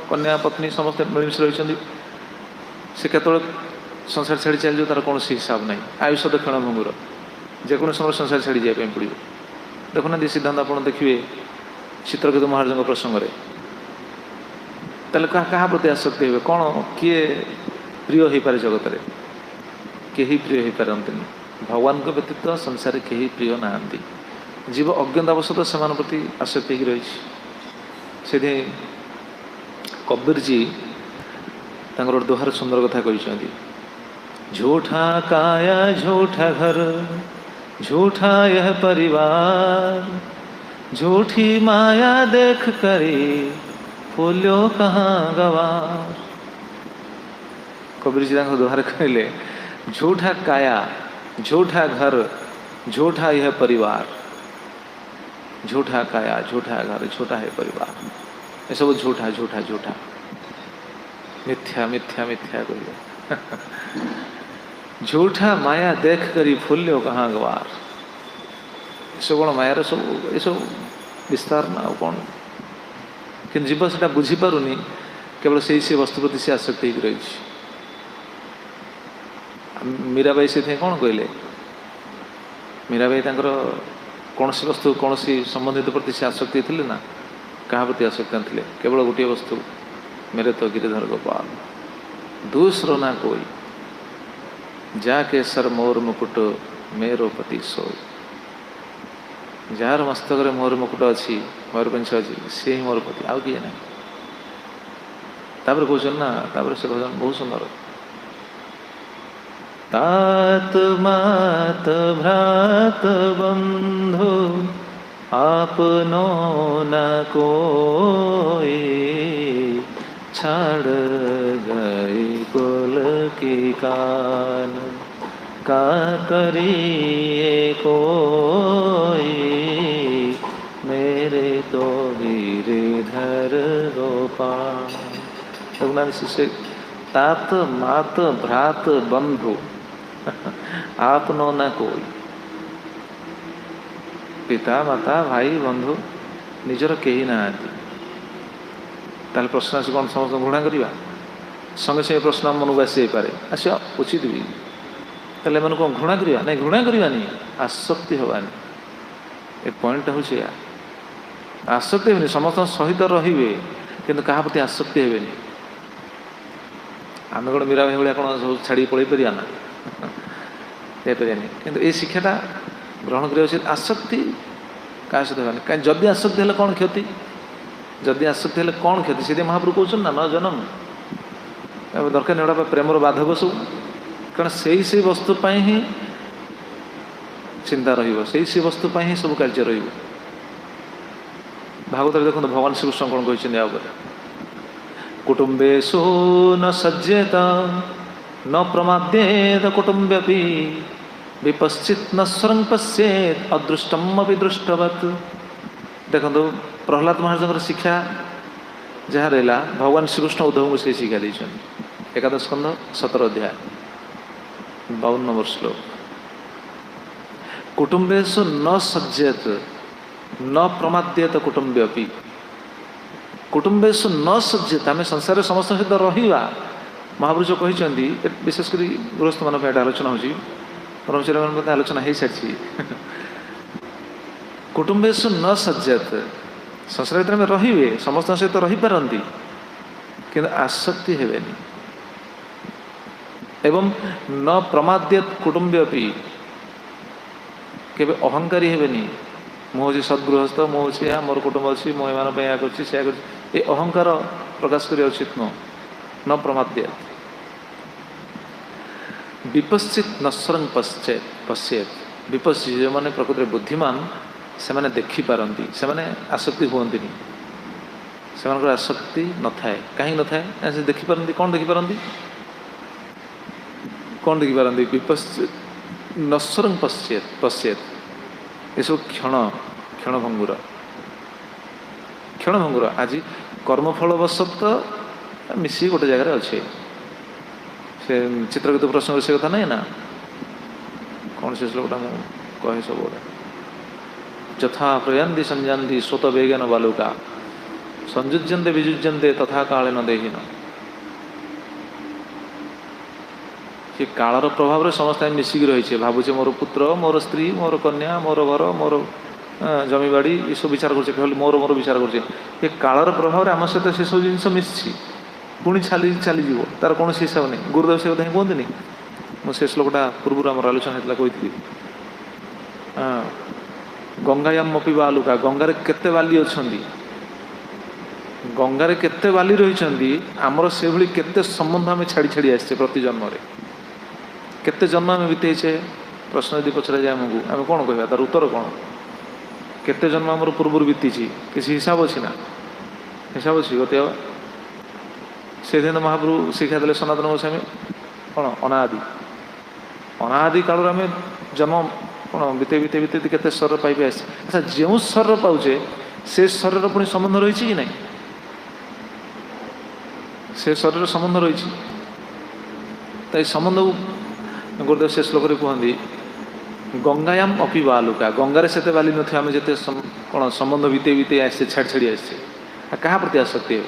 कन्या पत्नी समस्त मिलमिश रही से केतल संसार छाड़ी चल तार कौन हिसाब ना आयुष तो क्षण भंगुर जेको समय संसार छाड़ी जाए पड़ो देखुना सिद्धांत आप देखिए चित्रकेतु महाराज प्रसंग में क्या प्रति आसक्ति हे कौन किए प्रिय हो पारे जगत में कहीं प्रिय हो पारती भगवान को व्यतीत संसार कहीं प्रिय ना जीव अज्ञातवशत से प्रति आसक्ति रही से कबीर जी दोहार सुंदर कथा कहते झूठा काया झूठा घर झूठा यह परिवार झूठी माया देख करी फूल्यो कहाँ गवार कबीर जी दोहार कहले झूठा काया झूठा घर झूठा यह परिवार झूठा काया झूठा घर झूठा है परिवार ये सब झूठा झूठा झूठा मिथ्या मिथ्या मिथ्या कह झूठा माया देख करी फूल्यो कहाँ गवार सब कौन मायार सब ये सब विस्तार ना कौन कि जीव से बुझीपारुनि केवल से वस्तु प्रति से आसक्ति रही मीराबाई से कौन कहले मीराबाई कौन सी वस्तु कौन सी संबंधित प्रति से आसक्ति थे ना क्या प्रति आसक्ति थे केवल गोटे वस्तु मेरे तो गिरिधर गोपाल दूसरो ना कोई जाके सर मोर मुकुट मेरो पति सोई जार मस्तक मोर मुकुट अच्छी मोर पंच अच्छी सी ही मोर पति आउ किए ना कहते ना से कहते बहुत सुंदर तात मात भ्रात बंधु आपनो न कोई छाड़ गए कुल की कान का करिए कोई, मेरे तो गिरिधर गोपाल। रघुनाथ शिष्य तात मात भ्रात बंधु आप नो न कोई। पिता माता भाई बंधु निजर केही नाहांती। ताले प्रश्न आस कौन समस्त घृणा करवा? संगे संगे प्रश्न मनକୁ ଆସିଯାଇପାରେ, ଆସିବା ଉଚିତ ବି। ତାହେଲେ ଏମାନଙ୍କୁ କ'ଣ ଘୃଣା କରିବା? ନାଇଁ, ଘୃଣା କରିବାନି, ଆସକ୍ତି ହେବାନି। ଏ ପଏଣ୍ଟଟା ହେଉଛି ଏହା। ଆସକ୍ତି ହେବେନି, ସମସ୍ତଙ୍କ ସହିତ ରହିବେ କିନ୍ତୁ କାହା ପ୍ରତି ଆସକ୍ତି ହେବେନି। ଆମେ କ'ଣ ମୀରା ଭାଇ ଭଳିଆ କ'ଣ ସବୁ ଛାଡ଼ିକି ପଳେଇ ପାରିବା ନା? ଯାଇପାରିବାନି। କିନ୍ତୁ ଏଇ ଶିକ୍ଷାଟା ଗ୍ରହଣ କରିବା ଉଚିତ। ଆସକ୍ତି କାହା ସହିତ ହେବାନି। କାହିଁ ଯଦି ଆସକ୍ତି ହେଲେ କ'ଣ କ୍ଷତି? ଯଦି ଆସକ୍ତି ହେଲେ କ'ଣ କ୍ଷତି? ସେଥିପାଇଁ ମହାପ୍ରଭୁ କହୁଛନ୍ତି ନା, ନ ଜନମ ଏବେ ଦରକାର ନାହିଁ ଏଗୁଡ଼ା ପ୍ରେମର ବାଧକ ସବୁ। କାରଣ ସେଇ ବସ୍ତୁ ପାଇଁ ହିଁ ଚିନ୍ତା ରହିବ, ସେଇ ବସ୍ତୁ ପାଇଁ ହିଁ ସବୁ କାର୍ଯ୍ୟ ରହିବ। ଭାଗବତରେ ଦେଖନ୍ତୁ ଭଗବାନ ଶ୍ରୀକୃଷ୍ଣ କ'ଣ କହିଛନ୍ତି ୟା ଉପରେ? କୁଟୁମ୍ବେଷୁ ନ ସଜ୍ଜେତ ନ ପ୍ରମାଦ୍ୟେତ କୁଟୁମ୍ବ୍ୟପି ବିପଶ୍ଚିତ୍ ନ ସ୍ୱରଂ ପଶ୍ୟେତ୍ ଅଦୃଷ୍ଟମ୍ ଅପି ଦୃଷ୍ଟବତ୍। ଦେଖନ୍ତୁ ପ୍ରହ୍ଲାଦ ମହାରାଜଙ୍କର ଶିକ୍ଷା ଯାହା ରହିଲା, ଭଗବାନ ଶ୍ରୀକୃଷ୍ଣ ଉଦ୍ଧବଙ୍କୁ ସେଇ ଶିକ୍ଷା ଦେଇଛନ୍ତି। ଏକାଦଶ ସ୍କନ୍ଧ 17 ଅଧ୍ୟାୟ 52 ନମ୍ବର ଶ୍ଲୋକ। କୁଟୁମ୍ବେଷୁ ନ ସଜ୍ଜେତ ନ ପ୍ରମାଦ୍ୟେତ କୁଟୁମ୍ବ୍ୟପି। କୁଟୁମ୍ବେଷୁ ନ ସଜ୍ଜେତ, ଆମେ ସଂସାରରେ ସମସ୍ତଙ୍କ ସହିତ ରହିବା। ମହାପୁରୁଷ କହିଛନ୍ତି, ବିଶେଷ କରି ଗୃହସ୍ଥମାନଙ୍କ ପାଇଁ ଏଇଟା ଆଲୋଚନା ହେଉଛି, ବ୍ରହ୍ମଚାରୀମାନଙ୍କ ପାଇଁ ଆଲୋଚନା ହେଇସାରିଛି। କୁଟୁମ୍ବେଷୁ ନ ସଜ୍ଜେତ, ସଂସାର ଭିତରେ ଆମେ ରହିବେ, ସମସ୍ତଙ୍କ ସହିତ ରହିପାରନ୍ତି କିନ୍ତୁ ଆସକ୍ତି ହେବେନି। ଏବଂ ନ ପ୍ରମାଦ୍ୟେତ କୁଟୁମ୍ବ୍ୟପି, କେବେ ଅହଙ୍କାରୀ ହେବେନି। ମୁଁ ହେଉଛି ସଦ୍ଗୃହସ୍ଥ, ମୁଁ ହେଉଛି ଏହା, ମୋର କୁଟୁମ୍ବ ଅଛି, ମୁଁ ଏମାନଙ୍କ ପାଇଁ ଏହା କରୁଛି ସେୟା କରୁଛି, ଏ ଅହଙ୍କାର ପ୍ରକାଶ କରିବା ଉଚିତ ନୁହଁ। ନ ପ୍ରମାଦ୍ୟେତ। ବିପଶ୍ଚିତ୍ ନସ୍ୱରଂ ପଶ୍ୟେତ୍। ବିପଶ୍ଚିତ୍, ଯେଉଁମାନେ ପ୍ରକୃତିରେ ବୁଦ୍ଧିମାନ ସେମାନେ ଦେଖିପାରନ୍ତି, ସେମାନେ ଆସକ୍ତି ହୁଅନ୍ତିନି। ସେମାନଙ୍କର ଆସକ୍ତି ନଥାଏ। କାହିଁକି ନଥାଏ? ସେ ଦେଖିପାରନ୍ତି। କ'ଣ ଦେଖିପାରନ୍ତି? କ'ଣ ଦେଖିପାରନ୍ତି? ବିପଶ୍ଚିତ୍ ନସ୍ୱରଂ ପଶ୍ୟେତ୍। ଏସବୁ କ୍ଷଣଭଙ୍ଗୁର। ଆଜି କର୍ମଫଳବଶତଃ ମିଶିକି ଗୋଟେ ଜାଗାରେ ଅଛି। ସେ ଚିତ୍ରଗୀତ ପ୍ରସଙ୍ଗରେ ସେ କଥା ନାହିଁ ନା? କ'ଣ ସେ ଶ୍ଲୋକଟା ମୁଁ କହେ ସବୁବେଳେ, ଯଥା ପ୍ରୟାନ୍ତି ସଂଯାନ୍ତି ସ୍ୱତ ବେଗେନ ବାଲୁକା ସଂଯୁଜ୍ୟନ୍ତେ ବିଯୁଜ୍ୟନ୍ତେ ତଥା କାଳେନ ଦେହିନ। ସେ କାଳର ପ୍ରଭାବରେ ସମସ୍ତେ ଆମେ ମିଶିକି ରହିଛେ। ଭାବୁଛେ ମୋର ପୁତ୍ର, ମୋର ସ୍ତ୍ରୀ, ମୋର କନ୍ୟା, ମୋର ଘର, ମୋର ଜମିବାଡ଼ି, ଏସବୁ ବିଚାର କରୁଛେ। ଖାଲି ମୋର ବିଚାର କରୁଛେ। ଏ କାଳର ପ୍ରଭାବରେ ଆମ ସହିତ ସେସବୁ ଜିନିଷ ମିଶିଛି, ପୁଣି ଚାଲିଯିବ, ତାର କୌଣସି ହିସାବ ନାହିଁ। ଗୁରୁଦେବ ସେ କଥା ହିଁ କୁହନ୍ତିନି? ମୁଁ ସେ ଶ୍ଲୋକଟା ପୂର୍ବରୁ ଆମର ଆଲୋଚନା ହେଇଥିଲା, କହିଥିଲି। ଗଙ୍ଗାୟାମ ଅପି ବାଲୁକା, ଗଙ୍ଗାରେ କେତେ ବାଲି ଅଛନ୍ତି, ଗଙ୍ଗାରେ କେତେ ବାଲି ରହିଛନ୍ତି। ଆମର ସେଭଳି କେତେ ସମ୍ବନ୍ଧ ଆମେ ଛାଡ଼ି ଆସିଛେ ପ୍ରତି ଜନ୍ମରେ। କେତେ ଜନ୍ମ ଆମେ ବିତେଇଛେ? ପ୍ରଶ୍ନ ଯଦି ପଚରାଯାଏ ଆମକୁ, ଆମେ କ'ଣ କହିବା? ତାର ଉତ୍ତର କ'ଣ? କେତେ ଜନ୍ମ ଆମର ପୂର୍ବରୁ ବିତିଛି, କିଛି ହିସାବ ଅଛି ନା? ହିସାବ ଅଛି ଗତି ହେବା? ସେଇଦିନ ମହାପ୍ରଭୁ ଶିକ୍ଷା ଦେଲେ ସନାତନ ଗୋସ୍ୱାମୀ, କ'ଣ ଅନାଦି କାଳରୁ ଆମେ ଜନ୍ମ କ'ଣ ବିତେଇ କେତେ ସ୍ୱର ପାଇ ଆସିছে। ଆଚ୍ଛା, ଯେଉଁ ସ୍ୱର ପାଉଛେ ସେ ସ୍ୱରର ପୁଣି ସମ୍ବନ୍ଧ ରହିଛି କି ନାହିଁ? ସେ ସ୍ୱରର ସମ୍ବନ୍ଧ ରହିଛି। ତ ଏଇ ସମ୍ବନ୍ଧକୁ ଗୁରୁଦେବ ସେ ଶ୍ଲୋକରେ କୁହନ୍ତି, ଗଙ୍ଗାୟାମ ଅପି ବାଲୁକା, ଗଙ୍ଗାରେ ସେତେ ବାଲି ନଥିବ ଆମେ ଯେତେ କ'ଣ ସମ୍ବନ୍ଧ ବିତେଇ ଆସିଛେ, ଛାଡ଼ି ଆସିଛେ। କାହା ପ୍ରତି ଆସକ୍ତି ହେବ?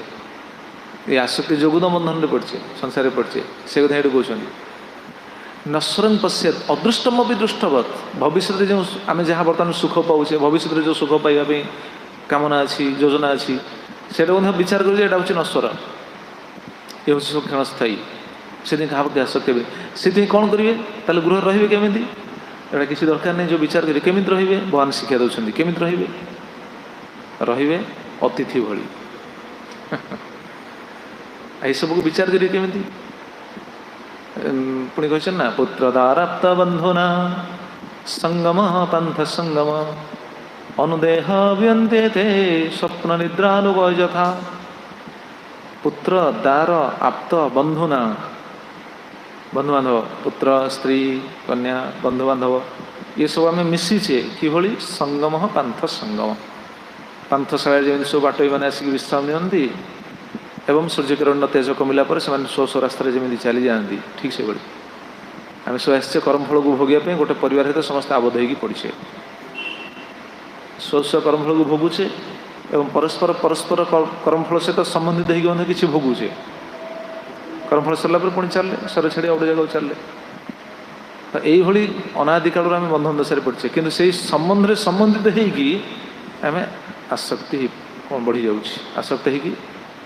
ଏ ଆସକ୍ତି ଯୋଗୁଁ ତ ବନ୍ଧନରେ ପଡ଼ିଛେ, ସଂସାରରେ ପଡ଼ିଛେ। ସେ କଥା ଏଇଠି କହୁଛନ୍ତି। ନସ୍ୱରଂ ପଶ୍ୟେତ୍ ଅଦୃଷ୍ଟମ୍ ଅପି ଦୃଷ୍ଟବତ୍। ଭବିଷ୍ୟତରେ ଯେଉଁ ଆମେ ଯାହା ବର୍ତ୍ତମାନ ସୁଖ ପାଉଛେ, ଭବିଷ୍ୟତରେ ଯେଉଁ ସୁଖ ପାଇବା ପାଇଁ କାମନା ଅଛି, ଯୋଜନା ଅଛି, ସେଇଟା ମଧ୍ୟ ବିଚାର କରୁଛେ, ଏଇଟା ହେଉଛି ନଶ୍ୱର, ଏ ହେଉଛି ସବୁ କ୍ଷଣସ୍ଥାୟୀ। ସେଥିପାଇଁ କାହା ପ୍ରତି ଆସକ୍ତି ହେବେ। ସେଥିପାଇଁ କ'ଣ କରିବେ? ତାହେଲେ ଗୃହରେ ରହିବେ କେମିତି? ଏଇଟା କିଛି ଦରକାର ନାହିଁ। ଯେଉଁ ବିଚାର କରିବେ କେମିତି ରହିବେ, ଭଗବାନ ଶିକ୍ଷା ଦେଉଛନ୍ତି। କେମିତି ରହିବେ? ଅତିଥି ଭଳି। ଏସବୁକୁ ବିଚାର କରିବେ କେମିତି? ପୁଣି କହିଛନ୍ତି ନା, ପୁତ୍ର ଦାରାପ୍ତ ବନ୍ଧୁନା ସଙ୍ଗମ ପନ୍ଥ ସଙ୍ଗମ ଅନୁଦେହ ବ୍ୟନ୍ତେତେ ସ୍ୱପ୍ନ ନିଦ୍ରାଲୋକ ଯଥା। ପୁତ୍ର ଦାର ଆପ୍ତ ବନ୍ଧୁନା, बंधुबांधव पुत्र स्त्री कन्या बंधुबांधव ये सब आम मिशीचे कि संगम पांथ संगम पांथशाला जमी सब बाटोई मैंने आसिक विश्राम नियंती एवं सूर्यकिरण तेज कमिला पर से स्व स्व रास्तार जमी चली जाती ठीक से भाई आम सब आसचे कर्मफल को भोगिया गोटे परिवार सहित समस्त आबद्ध हो पड़े स्व स्व कर्मफल को भोगुचे एवं परस्पर परस्पर कर्मफल सहित संबंधित होगी किसी भोगुचे कर्मफल सरला पुणी चलने शरीर छाड़ी अगटे जगह चलने तो यही अनादि काल आम बंधन दशा पड़े कि संबंध में संबंधित होगी आम आसक्ति कौन बढ़ी जाऊँ आसक्त हो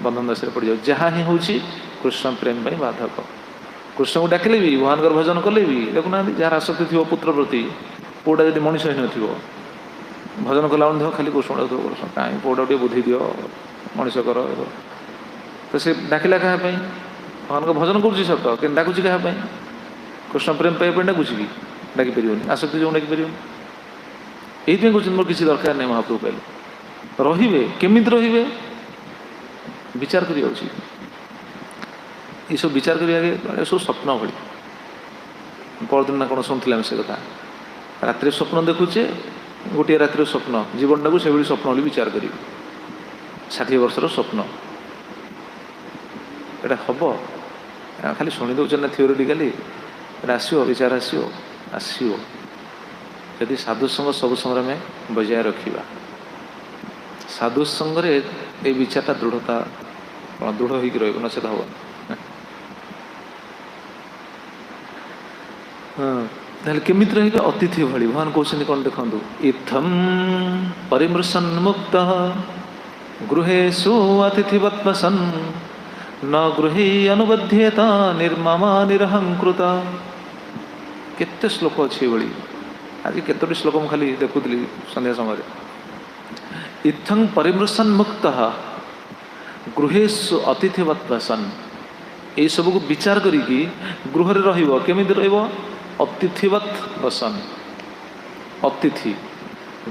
बंधन दशा पड़ जाऊ जहाँ ही हूँ कृष्ण प्रेम बाधक कृष्ण को डाकिले भी भगवान भजन कले भी देखुना जार आसक्ति थी पुत्र प्रति पुटा जब मनीष ही न भजन कला खाली कृष्ण कृष्ण कहीं पुटा टे बुद्धि दियो मनीष कर तो सी डाकिला क्या भगवान को भजन करुँच सत कि डाकुच क्या कृष्ण प्रेम पाइबा डाकुच कि डाक पार आसक्ति जो डाक पार ये कहते मोर किसी दरकार नहीं महाप्रभु कहले रे केमी रे विचार कर सब विचार कर सब स्वप्न भाई परदिन ना कौन शुणुला से कथा रात स्वप्न देखुचे गोटे रात स्वप्न जीवन टाक से स्वप्न विचार करी 60 वर्षर स्वप्न एटा हम खाली शुणी दौर ना थियोरिटिकाली आसो विचार आसो यदि साधु संग सब समय में बजाय रखा साधु संगे ये विचारटा दृढ़ता दृढ़ हो नचेत हम हाँ केमी रहा अतिथि भली भगवान कहते कौन देखु इत्थम परिमृशन मुक्त गृहेषु अतिथिवत्वसन न गृहे अनुबध्येता निर्ममा निरहंकृत केते श्लोक अच्छे भाई आज केतोटी श्लोक मुझे खाली देखुली संध्या समय इत्थं परिमृशन मुक्त गृहेषु अतिथिवत्वसन ये सब को विचार करी गृह केमी अतिथिवत बसन अतिथि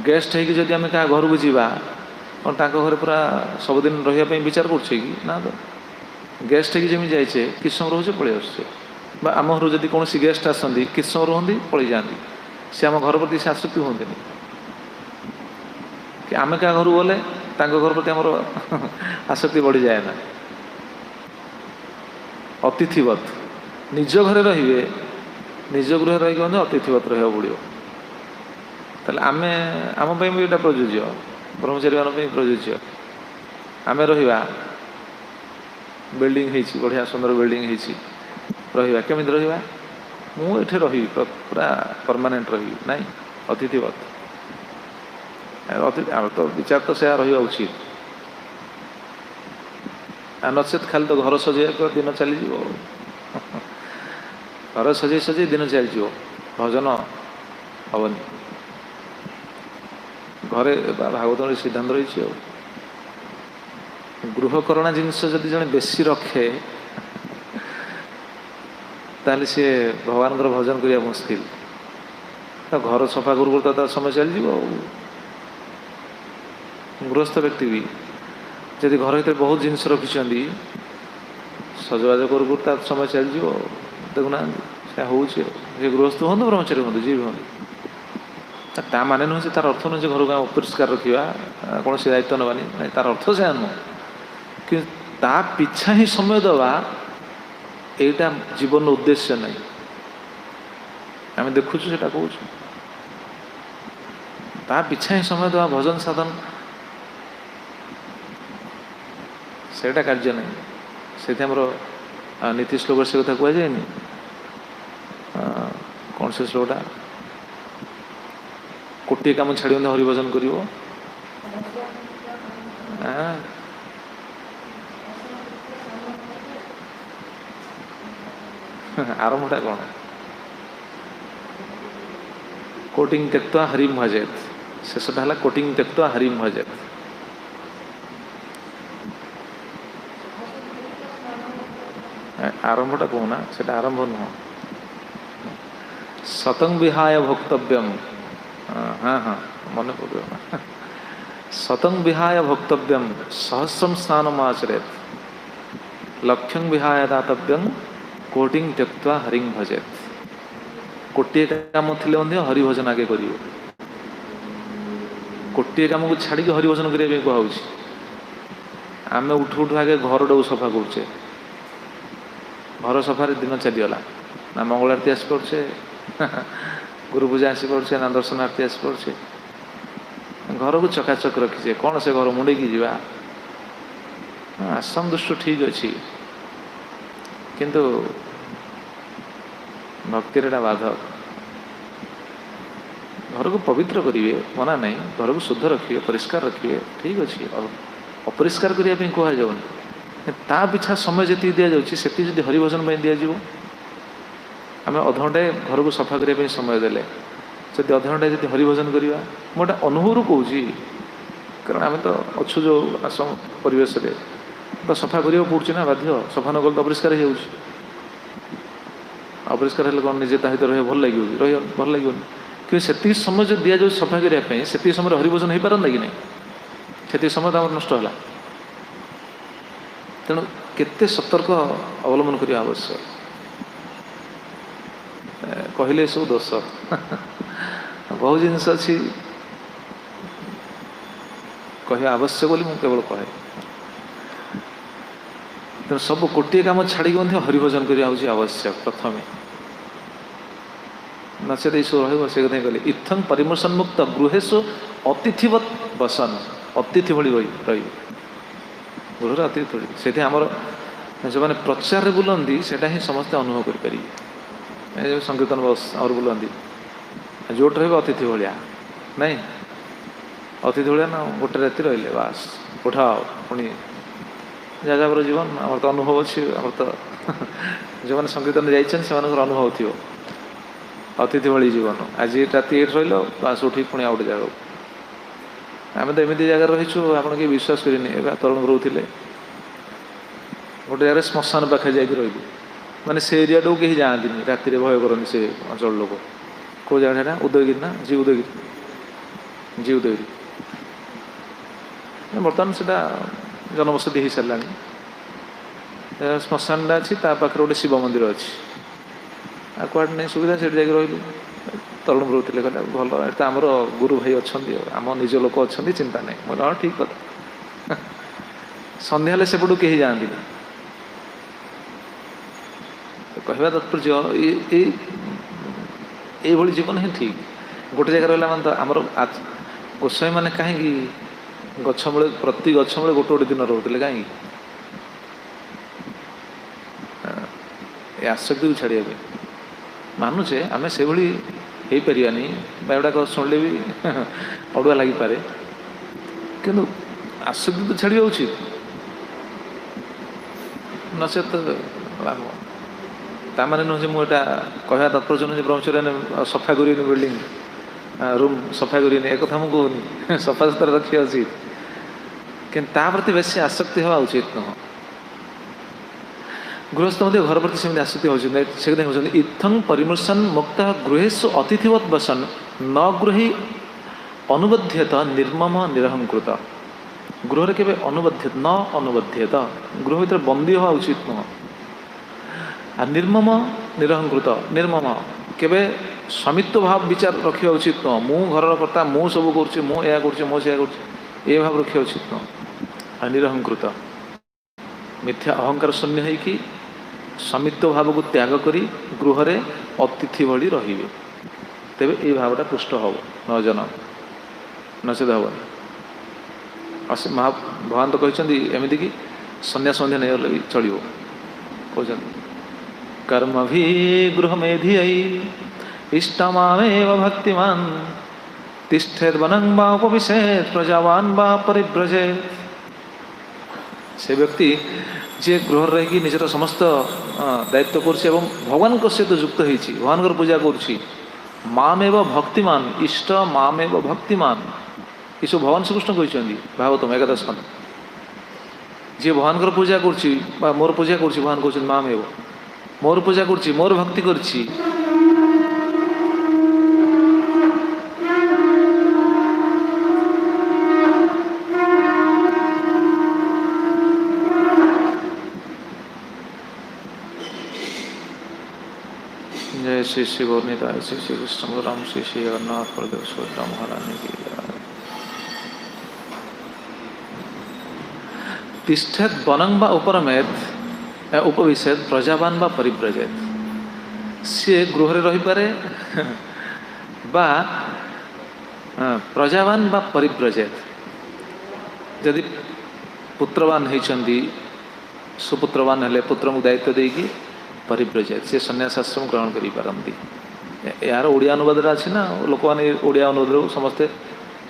गेस्ट है कि जब आम क्या घर को जावा और घर पूरा सबुदिन रही विचार करुचे कि ना तो गेस्ट है कि जमी जाइए कि समय रोचे पलि आसुचे आम घर जब कौन गेस्ट आसती कि समय रुहति पलि जाती सी आम घर प्रति से आसक्ति हमें कि आम क्या घर गले घर प्रति आम आसक्ति बढ़ी जाए ना अतिथिवत निज घर रे निज गृह रही अतिथिवत रहा पड़ो ताले आमे आम भी यहाँ प्रযোज्य ब्रह्मचारी मान प्रযোज्य आम रहा बिल्डिंग बढ़िया सुंदर बिल्डिंग रहा केमी रहा मुझे रही पूरा परमानेंट रही ना अतिथिवत तो विचार तो से रहा उचित नचेत खाली तो घर सजाइक दिन चली घर सजे सजे दिन चली भजन हेनी घरे भागवत सिद्धांत रही गृहकरणा जिनस जदि जड़े बेसी रखे ताले सी भगवान भजन करने मुस्किल तो घर सफा करू तो समय चली गृहस्थ व्यक्ति भी जदि घर भर बहुत जिनस रखिंट सजबाज करू समय चली देखुना हूँ गृहस्थ हूँ ब्रह्मचारी हूँ जी भी हूँ ता माने नुह से तार अर्थ नुह घर को अपरिष्कार रखा कौन से दायित्व नबानी ना तार अर्थ से नुह कि ता पिछा ही समय दवा यहाँ जीवन उद्देश्य नहीं आम देखुचु से कहूँ ता पिछा ही समय दवा भजन साधन सेटा कार्य नहीं से नीति श्लोक से कथा कहुए कौन से श्लोकटा कोटे काम छाड़ हरिभजन कर आरंभटा कौन कोटिंग त्यक्त्वा हरिम भजेत शेषटा है कोटिंग त्यक्त्वा हरिम भजेत आरंभटा कहना से आरंभ नुह सतं विहाय भोक्तव्यम हाँ हाँ मन पड़ो सतं विहाय भोक्तव्यम सहस्रम स्नानम आचरेत लक्ष्यं विहाय दातव्यं कोटिंग त्यक्त्वा हरिं भजेत। गोटे काम थिले हरिभजन आगे करियो। गोटे काम को छाड़ी हरिभजन करने कहूँ आम उठु उठु आगे घरटा सफा करुचे घर सफार दिन चलीगला ना मंगल आरती आसी पड़े गुरु पूजा आसी पड़े ना दर्शन आरती आसी पड़े घर को चकाचक रखीचे कौन से घर मुंडे की जीवा आसम दृष्टि ठीक अच्छी किंतु भक्तिर बाधक घर को पवित्र करिए मना नहीं घर को शुद्ध रखिए परिष्कार रखिए ठीक अच्छे अपरिष्कार करने कह जाऊनि ता पिछा समय जी दि जाऊँगी से हरिभजन दिज्व आम अधघंटे घर को सफा करने समय देले जब अधघंटे जी हरिभजन करवा मोटा अनुभव कहूँ कारण आम तो अच्छु जो आसम परिवेश तो सफा करा पड़े ना बाध्य सफा नकल तो अपरिष्कार हो अपरिष्कार है कौन निजे ताहित रही भल लगे भल लगे कि से समय जो दि जाए सफा करने से समय हरिभजन हो पारता कि नहीं से समय तो नष्ट है तेणु केते सतर्क अवलंबन करने आवश्यक कहले सब दोष बहुत जिनस अच्छी कह आवश्यक बोली केवल कहे तेणु सब गोटे काम छाड़ी हरिभजन करने आवश्यक प्रथम नचेत सब से कथा कहले इत्थं परिमर्शन मुक्त गृहेशु अतिथिवत बसन अतिथि भली रही गृह अतिथि से आमर जो मैंने प्रचार बुलंदी से ही समस्ते अनुभव करें संकीर्तन बस आम बुलंदी जो रही अतिथि भाया नहीं अतिथि भाया ना गोटे राति रही बास उठाओ पुणी जाजापर जीवन आम तो अनुभव अच्छी आम तो जो मैंने संकीर्तन जाइए से अनुभव थी अतिथि भाई जीवन आज राति ये रही बास उठी पुणी आउ गोटे जगह आम तो एमती जगह रहीचु आप विश्वास करेनि तरुण रोते गोटे जगह श्मशान पाखे जा रही माने से एरिया टाक कहीं जाती राति भय करनी से अंचल लोक कौ जगह उदयगिरी ना जी उदयगिरी बर्तमान से जनबसति हो सारा श्मशानटा अच्छी पाखे गोटे शिव मंदिर अच्छी कड़े नहीं सुविधा से जा रही तरुण रोते कहला भल तो आमर गुरु भाई अच्छा आम निज लोक अच्छा चिंता नहीं बोले हाँ ठीक कथा सन्ध्या सेपटू कहीं जाती कहवा तात्पर्य ये जीवन ही ठीक गोटे जगह रहा तो आमर गोसाई मैंने कहीं गछमूल प्रति गछमूल गोटे गोटे दिन रोते कहीं आसक्ति को छाड़िया मानुचे आम से हो पारानी गुड़ाक शुणिले भी अड़ुआ लगिपे कि आसक्ति तो छाड़ा उचित नचेत लाभ ताने नुह मुझा कह तात्पर्य नुह ब्रह्मचर्य सफा कर बिल्डिंग रूम सफा कर एक मुझे सफा सुतरा रखा उचित कि प्रति बेस आसक्ति हवा उचित नुह गृहस्थ घर प्रति सेमती आसक्ति होती से इत्थं परिमर्शन मुक्त गृहेशु अतिथिवत बसन न गृही अनुबध्यत निर्मम निरहंकृत गृह के अनुबध्यत न अनुबध्यत गृह भर बंदी हवा उचित नुह आ निर्मम निरहंकृत निर्मम केवे स्वामित्व भाव विचार रखा उचित नुह मु घर कर्ता मु सब करुँच मुझे ये भाव रखा उचित नुह आ निरहंकृत मिथ्या अहंकार शून्य है कि स्वामित्व भाव को त्याग करी गृह रे अतिथि भली रहिबे तेबे ये भावटा पुष्ट हम न जन नचेत हेनी महा भगवान तो कहते एमती कि सन्यास सन्ध्या नहीं गले चलो कहते कर्म भी गृह मेधि इष्टमामेव भक्तिमान तिष्ठेत वनं वा उपविशेत प्रजावान वा परिव्रजेत से व्यक्ति जे गृह रही निजर समस्त दायित्व कर भगवान सहित युक्त होती भगवान पूजा करेव भक्तिमान इष्ट मामेव भक्तिमान ये सब भगवान श्रीकृष्ण कहते भागवतम एकादश खंड जी भगवान पूजा कर मोर पूजा कर भगवान कहते मामेव मोर पूजा कर मोर भक्ति करछि श्री श्री गौरनीताय श्री श्री कृष्ण राम श्री श्री जगन्नाथ बलदेव सुभद्रा महारानी की जय। तिष्ठेत बनंग बा उपरमेत उपविशेत प्रजावान बा परिव्रजेत। सी गृह रही पारे बा प्रजावान बा परिव्रजेत। यदि पुत्रवान होती सुपुत्रवान हेले पुत्र को दायित्व देकी परिव्रजेत से सन्यास आश्रम ग्रहण करी पारंती। यार ओडिया अनुवाद अच्छी ना लोक मैंने ओडिया अनुवाद समस्ते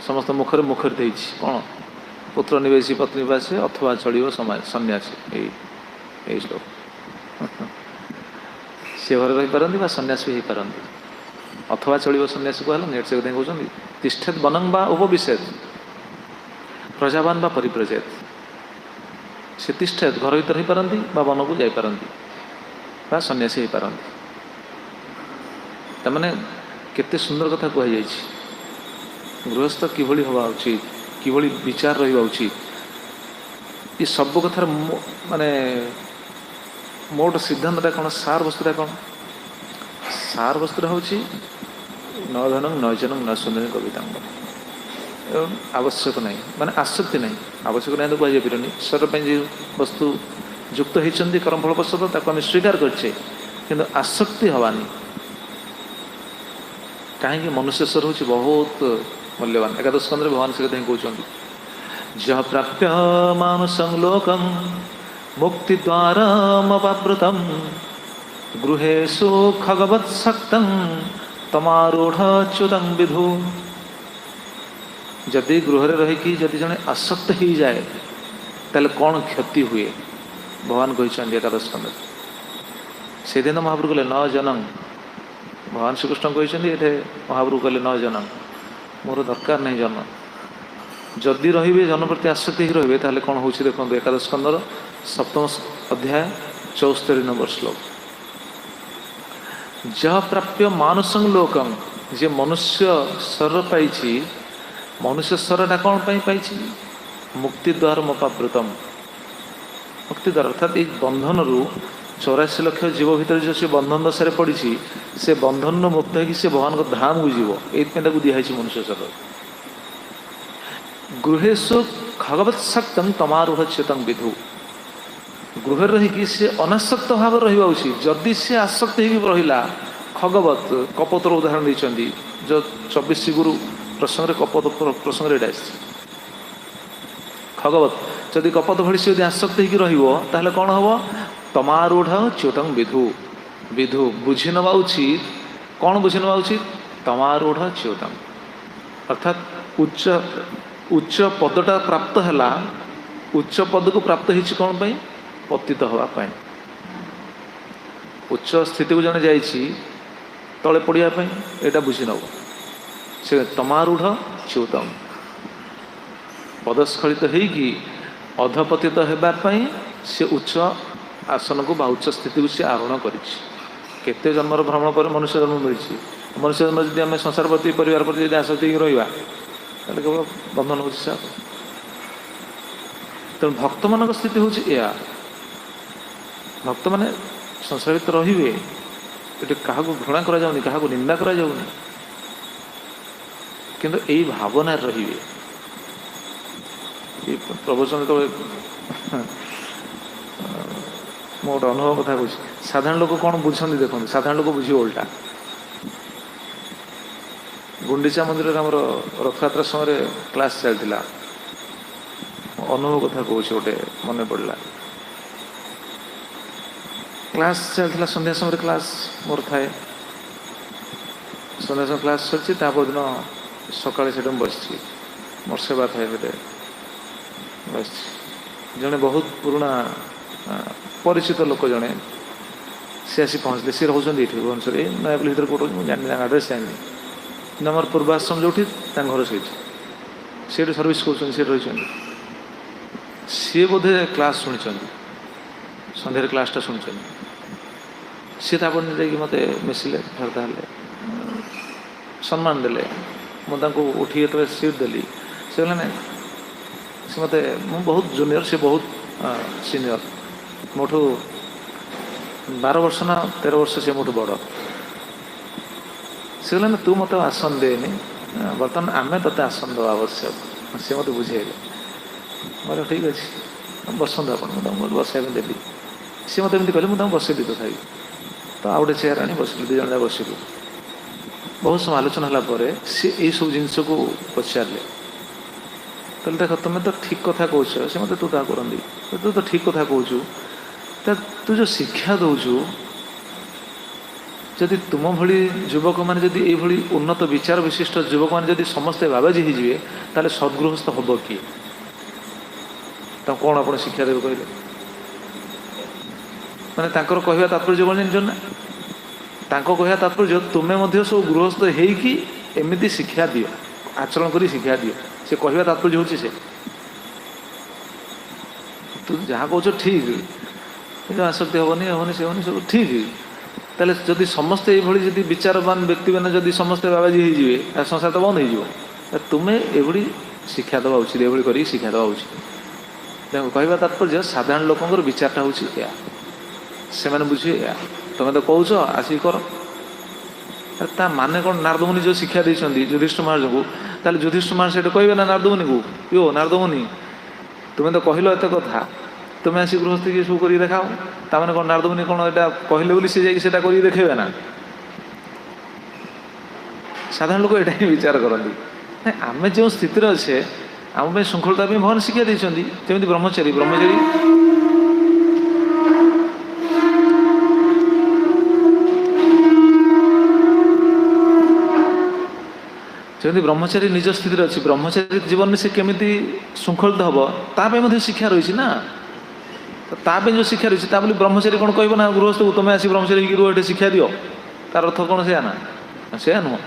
समस्त मुखर मुखर देछि कौन पुत्र निवेशी पत्नी निवासी अथवा चलो समाज सन्यासी यही श्लोक सी घर रही पारंती सन्यास भी हो पारंती अथवा चलो सन्यासी कहला नेट से कहते तिष्ठेत बनंग बा उपविशेत प्रजावान बा परिव्रजेत। से तिष्ठेत घर भर रही पारंती वन को जाई पारंती बा सन्यासी हो पारंती। तमाने केते सुंदर कथा कहुई गृहस्थ किभली हवा उचित किभली विचार रहा उचित ये सब कथार माने मोट सिद्धांतटा कौन सार वस्तुटा कौन सार वस्तुटा हूँ न धनम न जनम न सुंदर कविता आवश्यक नहीं माने आसक्ति नहीं आवश्यक नहीं तो कहुनी ईश्वर जो वस्तु युक्त होती कर्मफल पश्चात आम स्वीकार करछे किंतु आसक्ति हवानी कहीं मनुष्य स्वर हूँ बहुत मूल्यवान। एकादश स्कंदे भगवान से कहते जह प्राप्य मानुषं लोकं मुक्ति द्वारमपावृतं गृहेषु खगवत्सक्तं तमारूढ़च्युतं विधु। जदि गृह रहीकि जदि जड़े आसक्त हो जाए ताले कौन क्षति हुए भगवान कहते एकादश स्कंदे से दिन महाप्रभु कहले न जनम भगवान श्रीकृष्ण कहते महाप्रभु कहले न जनम मोर दरकार नहीं जन्म जदि रे जन्म प्रति आसक्ति ही रे ताले कौन हो देखो एकादश स्कंदर सप्तम अध्याय 74 नंबर श्लोक जह प्राप्य मानुषं लोकं जे मनुष्य शरीर पाई मनुष्य शरीरटा कौन पाई मुक्ति द्वार मपावृतम मुक्ति द्वार अर्थात ये बंधन रु 84 लक्ष जीव भितर जो से बंधन दशा पड़ी से बंधन मुक्त हो से भगवान को धाम को जीव ये दिखाई मनुष्य शरीर गृहेशु खगवत्सक्तं तमारूढ़च्युतं विधु गृह रहीकि से अनासक्त भाव रहा उचित जदि से आसक्त हो रहा खगवत कपोतर उदाहरण देते जो 24 गुरु प्रसंग कपत प्रसंग खगवत जदि कपत भली से आसक्त हो कौन हम तमारूढ़ च्युतं विधु विधु बुझी नवा उचित कौन बुझी नवा उचित तमारूढ़ च्युतं अर्थात उच्च उच्च पदटा प्राप्त है उच्च पद को प्राप्त हो कौन पाई पतित होगापाई उच्च स्थिति को जड़े जा तले पड़ापी यहाँ बुझी नब से तमारूढ़ च्युतं पदस्खलित होगी अधपतित होगापाई से उच्च आसन को उच्च स्थिति को सी आरोहण करते जन्मर भ्रमण पर मनुष्य जन्म मिली मनुष्य जन्म जब आम संसार प्रति परिवार प्रति आसक्ति रहा केवल बंधन हो तेणु भक्त मान स्थिति हूँ या भक्त मैंने संसार भर रे ये क्या घृणा करा क्या निंदा करा किंतु यही भावना रे प्रवचन तो मो गोटे अनुभव कथा कहूँ साधारण लोक कौन बुझे देखते साधारण लोक बुझे उल्टा गुंडीचा मंदिर आम रथयात्रा समय क्लास चलता अनुभव कथा कहूँ गोटे मन पड़ा क्लास चलता संध्या समय क्लास मोर थाए संध्या समय क्लास सर दिन सकाଳେ से बस मोर सेवा थाए बस जड़े बहुत पुराना परिचित लोक जड़े सी आसी पहुँचले सी रोचे ये भुवनेश्वर नयापल्ली भर कौट जानी आड्रेस जानी आम पूर्वाश्रम जो घर से सर्विस कर रही सी बोधे क्लास शुणी सन्धार क्लासटा शुणी सी मत मिसिले भरता सम्मान देले मुझे उठी ये सीट देली से कहले ना से मत बहुत जूनियर से बहुत सीनियर मोठू 12 वर्ष ना 13 वर्ष से मोठू बड़ ସେ କହିଲେ ନା ତୁ ମୋତେ ଆସନ ଦେନି, ବର୍ତ୍ତମାନ ଆମେ ତୋତେ ଆସନ ଦେବା ଆବଶ୍ୟକ। ସେ ମୋତେ ବୁଝେଇଲେ। ମୋର ଠିକ୍ ଅଛି ବସନ୍ତୁ ଆପଣ, ମୁଁ ତାଙ୍କୁ ବସାଇବା ପାଇଁ ଦେଲି। ସିଏ ମୋତେ ଏମିତି କହିଲେ, ମୁଁ ତାଙ୍କୁ ବସେଇଲି ତଥାପି। ତ ଆଉ ଗୋଟେ ଚେୟାର ଆଣି ବସିଲୁ, 2 ଜଣ ଯାକ ବସିଲୁ। ବହୁତ ସମୟ ଆଲୋଚନା ହେଲା ପରେ ସିଏ ଏଇସବୁ ଜିନିଷକୁ ପଚାରିଲେ। କହିଲେ ଦେଖ ତୁମେ ତ ଠିକ୍ କଥା କହୁଛ, ସେ ମୋତେ ତୁ ତା କରନ୍ତି, ତୁ ତ ଠିକ୍ କଥା କହୁଛୁ, ତୁ ଯେଉଁ ଶିକ୍ଷା ଦେଉଛୁ, ଯଦି ତୁମ ଭଳି ଯୁବକମାନେ ଯଦି ଏଇଭଳି ଉନ୍ନତ ବିଚାର ବିଶିଷ୍ଟ ଯୁବକମାନେ ଯଦି ସମସ୍ତେ ବାବାଜୀ ହେଇଯିବେ, ତାହେଲେ ସଦ୍ଗୃହସ୍ଥ ହେବ କିଏ? ତାଙ୍କୁ କ'ଣ ଆପଣ ଶିକ୍ଷା ଦେବେ କହିଲେ? ମାନେ ତାଙ୍କର କହିବା ତାତ୍ପର୍ଯ୍ୟ କ'ଣ ଜାଣିଛ ନା? ତାଙ୍କ କହିବା ତାତ୍ପର୍ଯ୍ୟ ତୁମେ ମଧ୍ୟ ସବୁ ଗୃହସ୍ଥ ହେଇକି ଏମିତି ଶିକ୍ଷା ଦିଅ, ଆଚରଣ କରି ଶିକ୍ଷା ଦିଅ। ସେ କହିବା ତାତ୍ପର୍ଯ୍ୟ ହେଉଛି ସେ ତୁ ଯାହା କହୁଛ ଠିକ୍, କିନ୍ତୁ ଆସକ୍ତି ହେବନି ସେ ହେବନି ସବୁ ଠିକ୍। ତାହେଲେ ଯଦି ସମସ୍ତେ ଏଇଭଳି ଯଦି ବିଚାରବାନ ବ୍ୟକ୍ତିମାନେ ଯଦି ସମସ୍ତେ ବାବାଜୀ ହେଇଯିବେ, ସଂସାର ତ ବନ୍ଦ ହେଇଯିବ। ତୁମେ ଏଭଳି ଶିକ୍ଷା ଦେବା ଉଚିତ, ଏଭଳି କରିକି ଶିକ୍ଷା ଦେବା ଉଚିତ। ଦେଖ କହିବା ତାତ୍ପର୍ଯ୍ୟ ସାଧାରଣ ଲୋକଙ୍କର ବିଚାରଟା ହେଉଛି ଏହା, ସେମାନେ ବୁଝିବେ ଏହା। ତୁମେ ତ କହୁଛ ଆସିକି କର। ତା ମାନେ କ'ଣ? ନାରଦ ମୁନି ଯେଉଁ ଶିକ୍ଷା ଦେଇଛନ୍ତି ଯୁଧିଷ୍ଠିର ମହାରାଜଙ୍କୁ, ତାହେଲେ ଯୁଧିଷ୍ଠିର ମହାରାଜ ସେଇଟା କହିବେ ନା ନାରଦ ମୁନିକୁ, ନାରଦ ମୁନି ତୁମେ ତ କହିଲ ଏତେ କଥା, ତୁମେ ଆସି ଗୃହସ୍ଥି ସବୁ କରିକି ଦେଖାଅ। ତାମାନେ କ'ଣ ନାରଦ ମୁନି କ'ଣ ଏଇଟା କହିଲେ ବୋଲି ସେ ଯାଇକି ସେଇଟା କରିକି ଦେଖେଇବେ ନା? ସାଧାରଣ ଲୋକ ଏଇଟା ହିଁ ବିଚାର କରନ୍ତି। ଆମେ ଯେଉଁ ସ୍ଥିତିରେ ଅଛେ, ଆମ ପାଇଁ ଶୃଙ୍ଖଳତା ପାଇଁ ଭଗବାନ ଶିକ୍ଷା ଦେଇଛନ୍ତି। ଯେମିତି ବ୍ରହ୍ମଚାରୀ ଯେମିତି ବ୍ରହ୍ମଚାରୀ ନିଜ ସ୍ଥିତିରେ ଅଛି, ବ୍ରହ୍ମଚାରୀ ଜୀବନରେ ସେ କେମିତି ଶୃଙ୍ଖଳିତ ହେବ ତା ପାଇଁ ମଧ୍ୟ ଶିକ୍ଷା ରହିଛି ନା। ତା ପାଇଁ ଯେଉଁ ଶିକ୍ଷା ରହିଛି, ତା ବୋଲି ବ୍ରହ୍ମଚାରୀ କ'ଣ କହିବ ନା ଗୃହସ୍ଥକୁ ତୁମେ ଆସି ବ୍ରହ୍ମଚାରୀ ହେଇକି ରୁହ, ଏଠି ଶିକ୍ଷା ଦିଅ, ତାର ଅର୍ଥ କ'ଣ ସେୟା ନା? ସେୟା ନୁହଁ।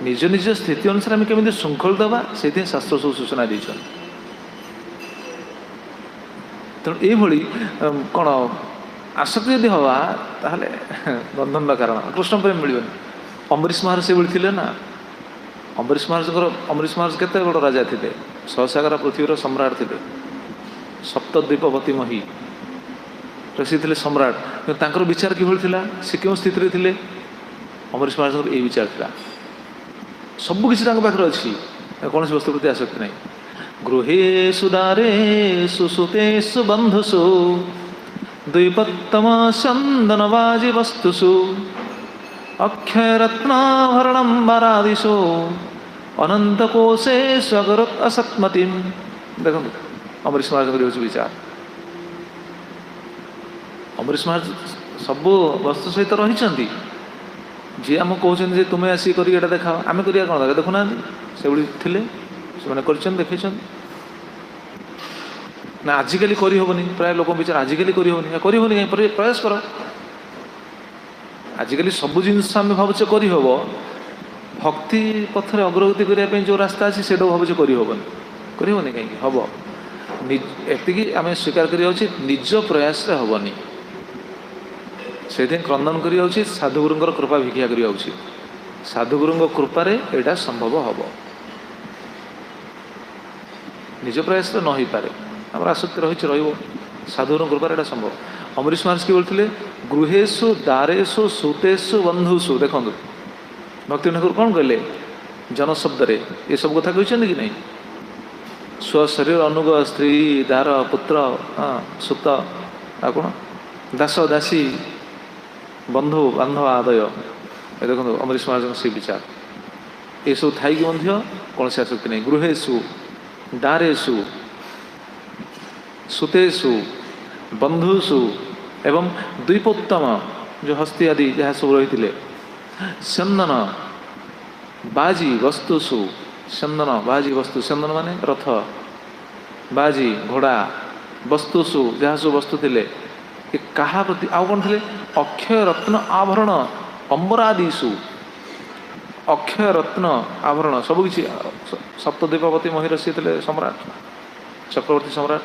ନିଜ ନିଜ ସ୍ଥିତି ଅନୁସାରେ ଆମେ କେମିତି ଶୃଙ୍ଖଳିତ ହେବା, ସେଇଥିପାଇଁ ଶାସ୍ତ୍ର ସବୁ ସୂଚନା ଦେଇଛନ୍ତି। ତେଣୁ ଏଇଭଳି କ'ଣ ଆସକ୍ତି ଯଦି ହେବା, ତାହେଲେ ବନ୍ଧନର କାରଣ, କୃଷ୍ଣ ପ୍ରେମ ମିଳିବନି। ଅମ୍ବରୀଶ ମହାରାଜ ସେଭଳି ଥିଲେ ନା। ଅମ୍ବରୀଶ ମହାରାଜ କେତେ ବଡ଼ ରାଜା ଥିଲେ, ଶହସାଗର ପୃଥିବୀର ସମ୍ରାଟ ଥିଲେ, ସପ୍ତଦ୍ୱୀପବତୀ ମହି ସେ ଥିଲେ ସମ୍ରାଟ। କିନ୍ତୁ ତାଙ୍କର ବିଚାର କିଭଳି ଥିଲା, ସେ କେଉଁ ସ୍ଥିତିରେ ଥିଲେ? ଅମ୍ବରୀଶ ମହାରାଜଙ୍କର ଏଇ ବିଚାର ଥିଲା। ସବୁକିଛି ତାଙ୍କ ପାଖରେ ଅଛି, କୌଣସି ବସ୍ତୁ ପ୍ରତି ଆସକ୍ତି ନାହିଁ। ଗୃହେଷୁ ଦାରେଷୁ ସୁତେଷୁ ବନ୍ଧୁଷୁ ଦ୍ୱିପତ୍ତମ ଚନ୍ଦନବାଜି ବସ୍ତୁଷୁ ଅକ୍ଷୟରତ୍ନାଭరణଂ ବରାଦିଷୁ ଅନନ୍ତ କୋଶେଷୁ ଅଗରତ୍ ଅସତ୍ମତିଂ। ଦେଖନ୍ତୁ ଅମ୍ବରୀଶ ମହାରାଜଙ୍କର ହେଉଛି ବିଚାର। ଅମ୍ବରୀଶ ମହାରାଜ ସବୁ ବସ୍ତୁ ସହିତ ରହିଛନ୍ତି। ଯିଏ ଆମକୁ କହୁଛନ୍ତି ଯେ ତୁମେ ଆସି କରିକି ଏଇଟା ଦେଖାଅ, ଆମେ କରିବା କ'ଣ ଦରକାର? ଦେଖୁନାହାନ୍ତି ସେଭଳି ଥିଲେ, ସେମାନେ କରିଛନ୍ତି, ଦେଖେଇଛନ୍ତି ନା। ଆଜିକାଲି କରିହେବନି, ପ୍ରାୟ ଲୋକଙ୍କ ବିଚାର ଆଜିକାଲି କରିହେବନି କାହିଁ? ପ୍ରୟାସ କର। ଆଜିକାଲି ସବୁ ଜିନିଷ ଆମେ ଭାବୁଛେ କରିହେବ, ଭକ୍ତି ପଥରେ ଅଗ୍ରଗତି କରିବା ପାଇଁ ଯେଉଁ ରାସ୍ତା ଅଛି ସେଇଟାକୁ ଭାବୁଛେ କରିହେବନି କାହିଁକି? ହେବ। ଏତିକି ଆମେ ସ୍ୱୀକାର କରିବା ଉଚିତ, ନିଜ ପ୍ରୟାସରେ ହେବନି। ସେଇଥିପାଇଁ କ୍ରନ୍ଦନ କରିବା ଉଚିତ, ସାଧୁଗୁରୁଙ୍କର କୃପା ଭିକ୍ଷା କରିବା ଉଚିତ। ସାଧୁଗୁରୁଙ୍କ କୃପାରେ ଏଇଟା ସମ୍ଭବ ହେବ, ନିଜ ପ୍ରୟାସରେ ନ ହେଇପାରେ। ଆମର ଆସକ୍ତି ରହିବ, ସାଧୁଗୁରୁଙ୍କ କୃପାରେ ଏଇଟା ସମ୍ଭବ। ଅମ୍ବରୀଶ ମହାରାଜ କିଭଳି ଥିଲେ? ଗୃହେଷୁ ଦାରେଷୁ ସୁତେଷୁ ବନ୍ଧୁଷୁ। ଦେଖନ୍ତୁ ଭକ୍ତି ଠାକୁର କ'ଣ କହିଲେ ଜନଶବ୍ଦରେ? ଏସବୁ କଥା କହିଛନ୍ତି କି ନାହିଁ? ସ୍ୱଶରୀର ଅନୁଗ, ସ୍ତ୍ରୀ, ଦାର, ପୁତ୍ର, ସୁତ, ଆଉ କ'ଣ ଦାସ ଦାସୀ, ବନ୍ଧୁ ବାନ୍ଧବ ଆଦୟ। ଦେଖନ୍ତୁ ଅମ୍ବରୀଶ ମହାରାଜଙ୍କ ସେଇ ବିଚାର। ଏସବୁ ଥାଇକି ମଧ୍ୟ କୌଣସି ଆସକ୍ତି ନାହିଁ। ଗୃହେଷୁ ଦାରେଷୁ ସୁତେଷୁ ବନ୍ଧୁଷୁ ଏବଂ ଦ୍ୱିପୋତ୍ତମ, ଯେଉଁ ହସ୍ତି ଆଦି ଯାହା ସବୁ ରହିଥିଲେ, ଚନ୍ଦନ ବାଜି ବସ୍ତୁଷୁ। ଚନ୍ଦନ ବାଜି ବସ୍ତୁ, ଚନ୍ଦନ ମାନେ ରଥ, ବାଜି ଘୋଡ଼ା, ବସ୍ତୁଷୁ ଯାହା ସବୁ ବସ୍ତୁ ଥିଲେ, ଏ କାହା ପ୍ରତି? ଆଉ କ'ଣ ଥିଲେ? ଅକ୍ଷୟ ରତ୍ନ ଆଭରଣ ଅମ୍ବରାଦିଷୁ। ଅକ୍ଷୟ ରତ୍ନ ଆଭରଣ ସବୁକିଛି। ସପ୍ତଦ୍ୱୀପବତୀ ମହିର ସିଏ ଥିଲେ ସମ୍ରାଟ, ଚକ୍ରବର୍ତ୍ତୀ ସମ୍ରାଟ।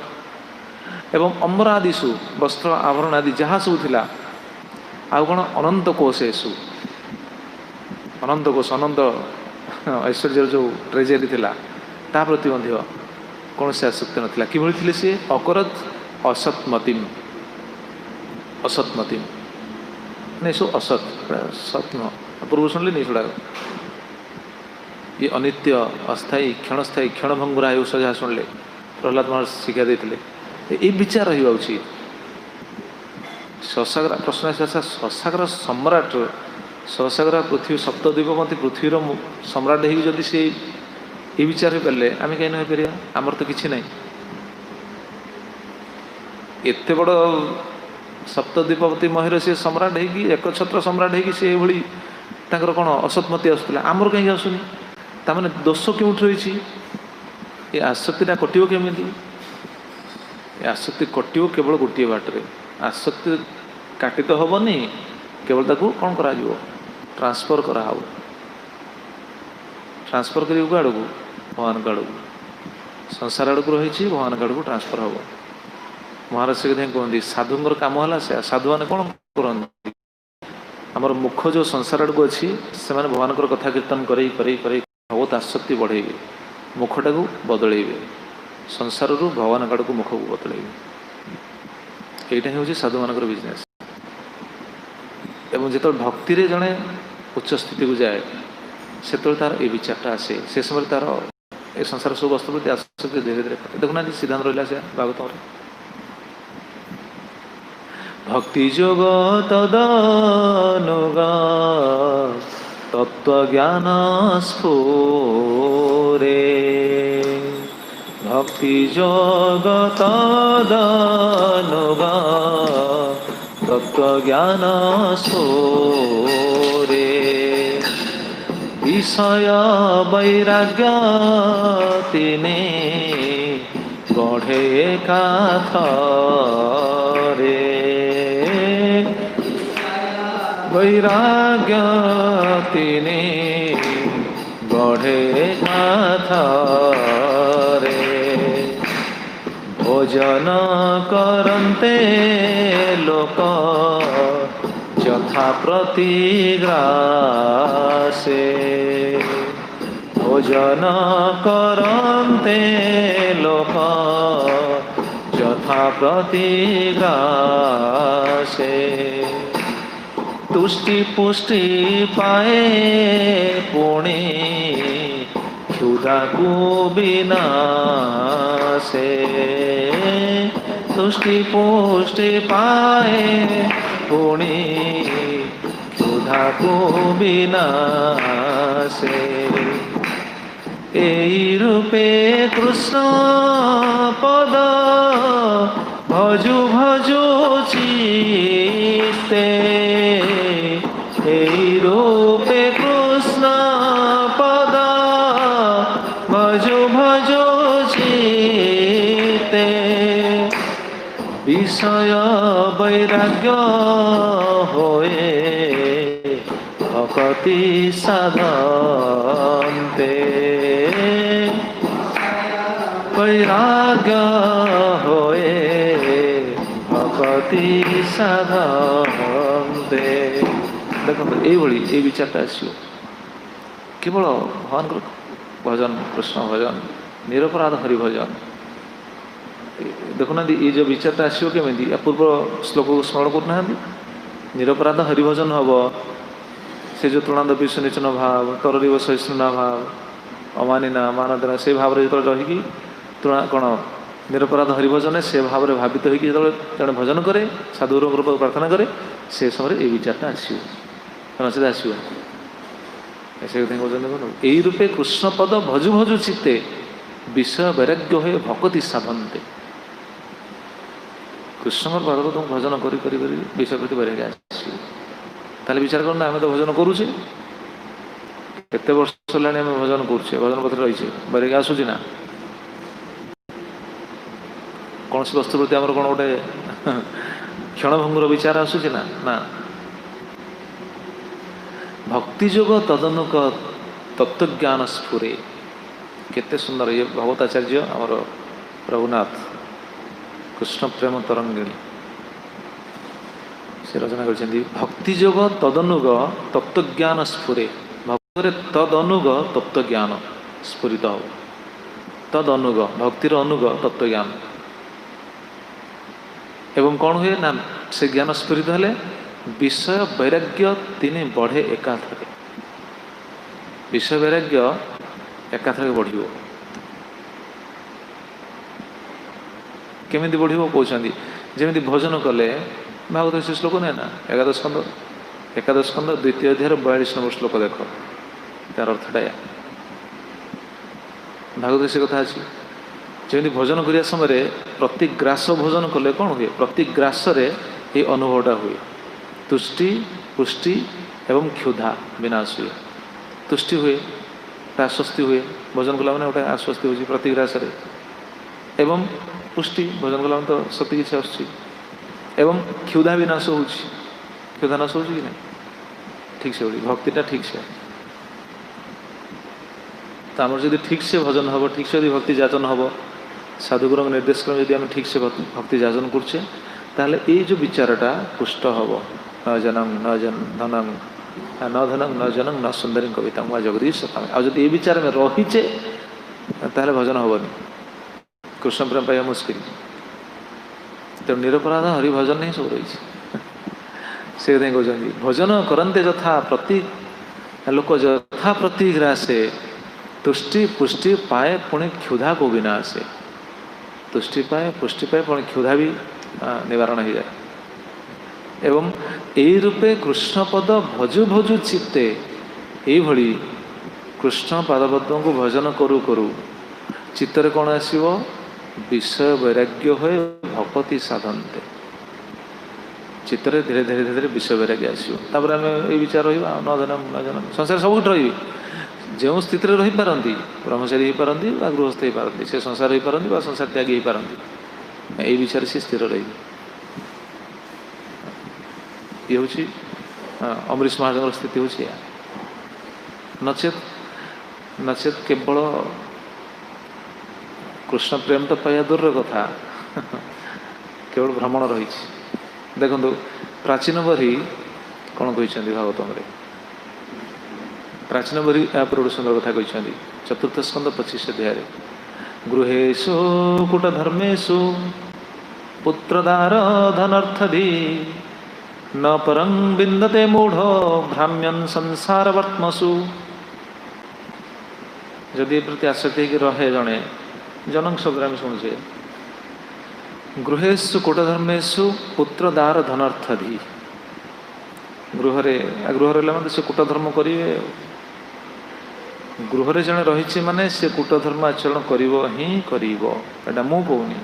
ଏବଂ ଅମ୍ବରାଦିଷୁ ବସ୍ତ୍ର ଆଭରଣ ଆଦି ଯାହା ସବୁ ଥିଲା। ଆଉ କ'ଣ? ଅନନ୍ତ କୋଶେଷୁ। ଅନନ୍ତ କୋଶ, ଅନନ୍ତ ଐଶ୍ୱର୍ଯ୍ୟର ଯେଉଁ ଟ୍ରେଜେରୀ ଥିଲା, ତା ପ୍ରତି ମଧ୍ୟ କୌଣସି ଆସକ୍ତି ନଥିଲା। କିଭଳି ଥିଲେ ସିଏ? ଅକରତ୍ ଅସତ୍ମତିମ୍। ଅସତ୍ମତିମ୍ ମାନେ ଏସବୁ ଅସତ୍, ସତ୍ ନୁହଁ। पूर्व शुणिले नहीं शुड़ा ये अनित्य अस्थायी क्षणस्थायी क्षणभंगुरा आयुष जहाँ शुणिले प्रहलाद महर्षि शिक्षा देते ये विचार रहा उचित। ससागर प्रश्न ससागर सम्राट ससागर पृथ्वी सप्तद्वीप मत पृथ्वीर सम्राट होगी सी ये विचार हो पारे आम कहीं नहीं पार आमर तो किसी ना एत बड़ सप्तद्वीपति महेर सी सम्राट होगी एकछत्र सम्राट होगी सी भाई तांकर कौन असतमती आसूला आमर कहीं आसुनी ताने दोष क्यों रही ये आसक्तिटा कटो केमी आसक्ति कटो केवल गोटे बाटे आसक्ति काटी तो हेनी केवल ताकू कौन करा ट्रांसफर करा ट्रांसफर कर आड़ को भगवान आड़ को संसार आड़ को रही भगवान आड़ को ट्रांसफर हम महाराज से कहते साधुंर कम है से साधु मैंने कौन करती आमर मुख जो संसार आड़ को अच्छी से भगवान कथा कीर्तन कर बहुत आसक्ति बढ़े मुखटा को बदलैबे संसार रू भगवान आड़ को मुख को बदलैबे यहाँ हूँ साधु मान बिजनेस एवं जो भक्ति रे जड़े उच्च स्थिति को जाए से तार ये विचारटा आसे से समय तार ए संसार सब वस्तु प्रति आसक्ति धीरे धीरे कटे देखुना सिद्धांत रहा से भागवत भक्ति जोग तदनुगा तत्व ज्ञान स्फुरे भक्ति जोग तदनुगा तत्व ज्ञान स्फुरे विषय वैराग्य तिने गढ़े एकाथरे वैराग्य तिने गढ़े एकाथरे भोजन करन्ते लोक यथा प्रतिग्रासे भोजन करन्ते लोक यथा प्रतिग्रासे तुष्टि पुष्टि पाए पुणे क्षुधा को विनाशे तुष्टि पुष्टि पाए पुणे क्षुधा को विनाशे एई रूपे कृष्ण पद भजु भजु चित्ते एई रूपे कृष्ण पद भजु भजु चित्ते विषय वैराग्य होए भक्ति साधन्ते वैराग्य होए भक्ति साधन्ते देखो ये विचारटा आसो केवल भगवान भजन कृष्ण भजन निरपराध हरि भजन देखुना ये जो विचारटा आसो केमी या पूर्व श्लोक को स्मरण करना निरपराध हरिभजन हम से जो तृणादपि सुनिचन भाव तररीव सहिष्णुना भाव अमानिना मानदेना से भाव जो रहीकि तृणा कौन निरपराध हरिभजन से भाव में भावित होकर जो जड़े भजन करे साधुर प्रार्थना करे से समय ये विचारटा आसो आसो ऐसे यही रूपे कृष्ण पद भजु भजु चित्ते विषय वैराग्य हुए भक्ति साधन्ते कृष्ण पद तुम भजन करी विषय प्रति वैराग्य आसो ताले विचार करना आम तो भजन करुचे केते वर्ष होलानी आम भजन करुचे भजन पत्र रही वैराग्य आसूची ना कौन सी वस्तु प्रति आमर कौन गोटे क्षणभंगुर विचार आसूची ना ना भक्ति जोग तदनुक तत्वज्ञान स्फुरे केते सुंदर ये भगवताचार्य आमर रघुनाथ कृष्ण प्रेम तरंगिणी से रचना कर भक्ति जोग तदनुग तत्वज्ञान स्फुरे भक्त तदनुग तत्वज्ञान स्फुरित हो तदनुग भक्तिर अनुग तत्वज्ञान एवं कौन हुए ना से ज्ञान स्फुरित हेले विषय वैराग्य तीन बढ़े एकाथरे विषय वैराग्य एकाथरे बढ़ केमी बढ़ कहते जमी भोजन कले भागवत से श्लोक नहीं ना एकादश स्कंद द्वितीय अध्याय 42 नंबर श्लोक देख तार अर्थटा या भागवत से कथा अच्छी जमी भोजन करिया समय प्रति ग्रास भोजन कले कौन हुए प्रति ग्रास ये अनुभवटा हुए तुष्टि पुष्टि एवं क्षुधा विनाश हुए तुष्टि हुए आश्वस्ति हुए भोजन कला मैंने गोटे आश्वस्ति हो प्रति ग्रास एवं पुष्टि भोजन कला तो शक्ति किसी आसूँ एवं क्षुधा भी नाश हो क्षुधा नाश हो कि नहीं ठीक से बोली भक्तिटा ठीक से तो आम जब ठीक से भजन हम ठीक से यदि भक्ति जाचन हम साधुगुरु निर्देश क्रम यदि आम ठीक से भक्ति जाचन करुचे ताहले ये जो विचारटा पुष्ट हम न जनंग न धनंग न धनंग न जनंग न सुंदरी कविता वहाँ जगदीश सताम आज ये विचार में रहीचे ताहले भजन हेनी कृष्ण प्रेम पाइबा मुस्किल तेणु निरपराध हरिभजन ही सब रही से कहते भजन करते यथा प्रति लोक यथा प्रतिग्रासे तुष्टि पुष्टि पाए पुणे क्षुधा को विनाशे तुष्टि पाए पुष्टि पाए पुणे क्षुधा भी निवारण हो जाए एवं यही रूपे कृष्ण पद भजु भजु चित्ते यही कृष्ण पादपद्म को भजन करू करू चित्तर कौन आसो विषय वैराग्य हो भक्ति साधनते चित्तर धीरे धीरे धीरे धीरे विषय वैराग्य आसो आम ये विचार रहा न जनम न जनम संसार सब रही जो स्थित रही पारती ब्रह्मचारी हो पारती गृहस्थ हो पारती से संसार हो पारती संसार त्यागी हो पारती ये विचार से स्थिर रही ये हूँ अमरीश महाराज स्थिति हूँ नचेत नचेत केवल कृष्ण प्रेम तो पाया दूर कथा केवल भ्रमण रही देखो प्राचीन बही कौन कहते भागवतम प्राचीन बही आप गोटे सुंदर कथा कहते चतुर्थ स्कंद 25 अध्याय गृहेशु कुट धर्मेशु पुत्रदार धनर्थधि न परं बिंदते मूढ़ भ्राम्यन संसार वर्त्मसु जदि प्रति आसक्ति रहे जड़े जनक शब्द आम शुणुचे गृहेशु कूटधर्मेशु पुत्रदार धनर्थधि गृह मतलब से कूटधर्म करेंगे गृह जड़े रही माने से कूटधर्म आचरण करा मु कहूनी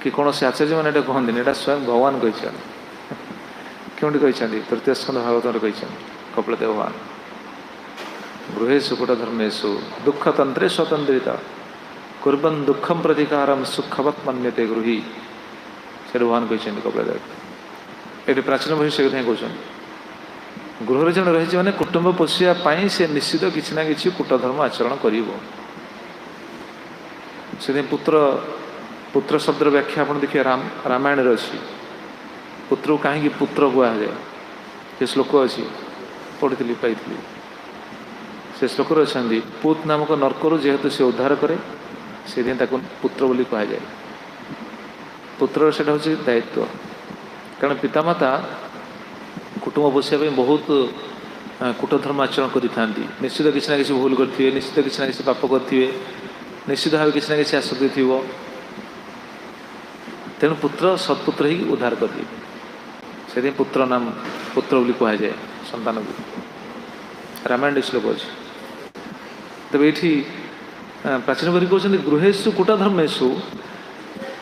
कि कौन से आचार्य मैंने कहते यहाँ स्वयं भगवान कहते क्योंकि कहते तृतीय स्कंद भागवत कहते कपिलदेव भगवान गृहेशु कूटधर्मेशु दुखतंत्रे स्वतंत्रिता कुर्बन दुखम प्रतिकारम सुखवत मन्यते गृही से भगवान कहते कपिलदेव ये प्राचीन बही से कहते गृह जन रही मैंने कुटुंब पोषापी से निश्चित किसी ना कि कूटधर्म आचरण कर पुत्र पुत्र शब्द व्याख्या आप देखिए रामायण अच्छी पुत्र को कहीं पुत्र कहुए ये श्लोक अच्छी पढ़ी पाई से श्लोक अच्छा पूत नामक नर्करु जेहेतु से उद्धार करे से पुत्र बोली कह जाए पुत्र से दायित्व कारण पितामाता कुटुंब पोषापी बहुत कूटधर्म आचरण करी निश्चित किसी ना कि भूल करेंगे निश्चित किसी ना कि पाप करेंगे निश्चित भाव किसी ना कि आसक्ति थी तेणु पुत्र सत्पुत्र ही उद्धार करेंगे से पुत्र नाम पुत्र बोली कह जाए संतान को रामायण श्लोक अच्छे तेज ये प्राचीन बही कहते गृहेशु कूटधर्मेशु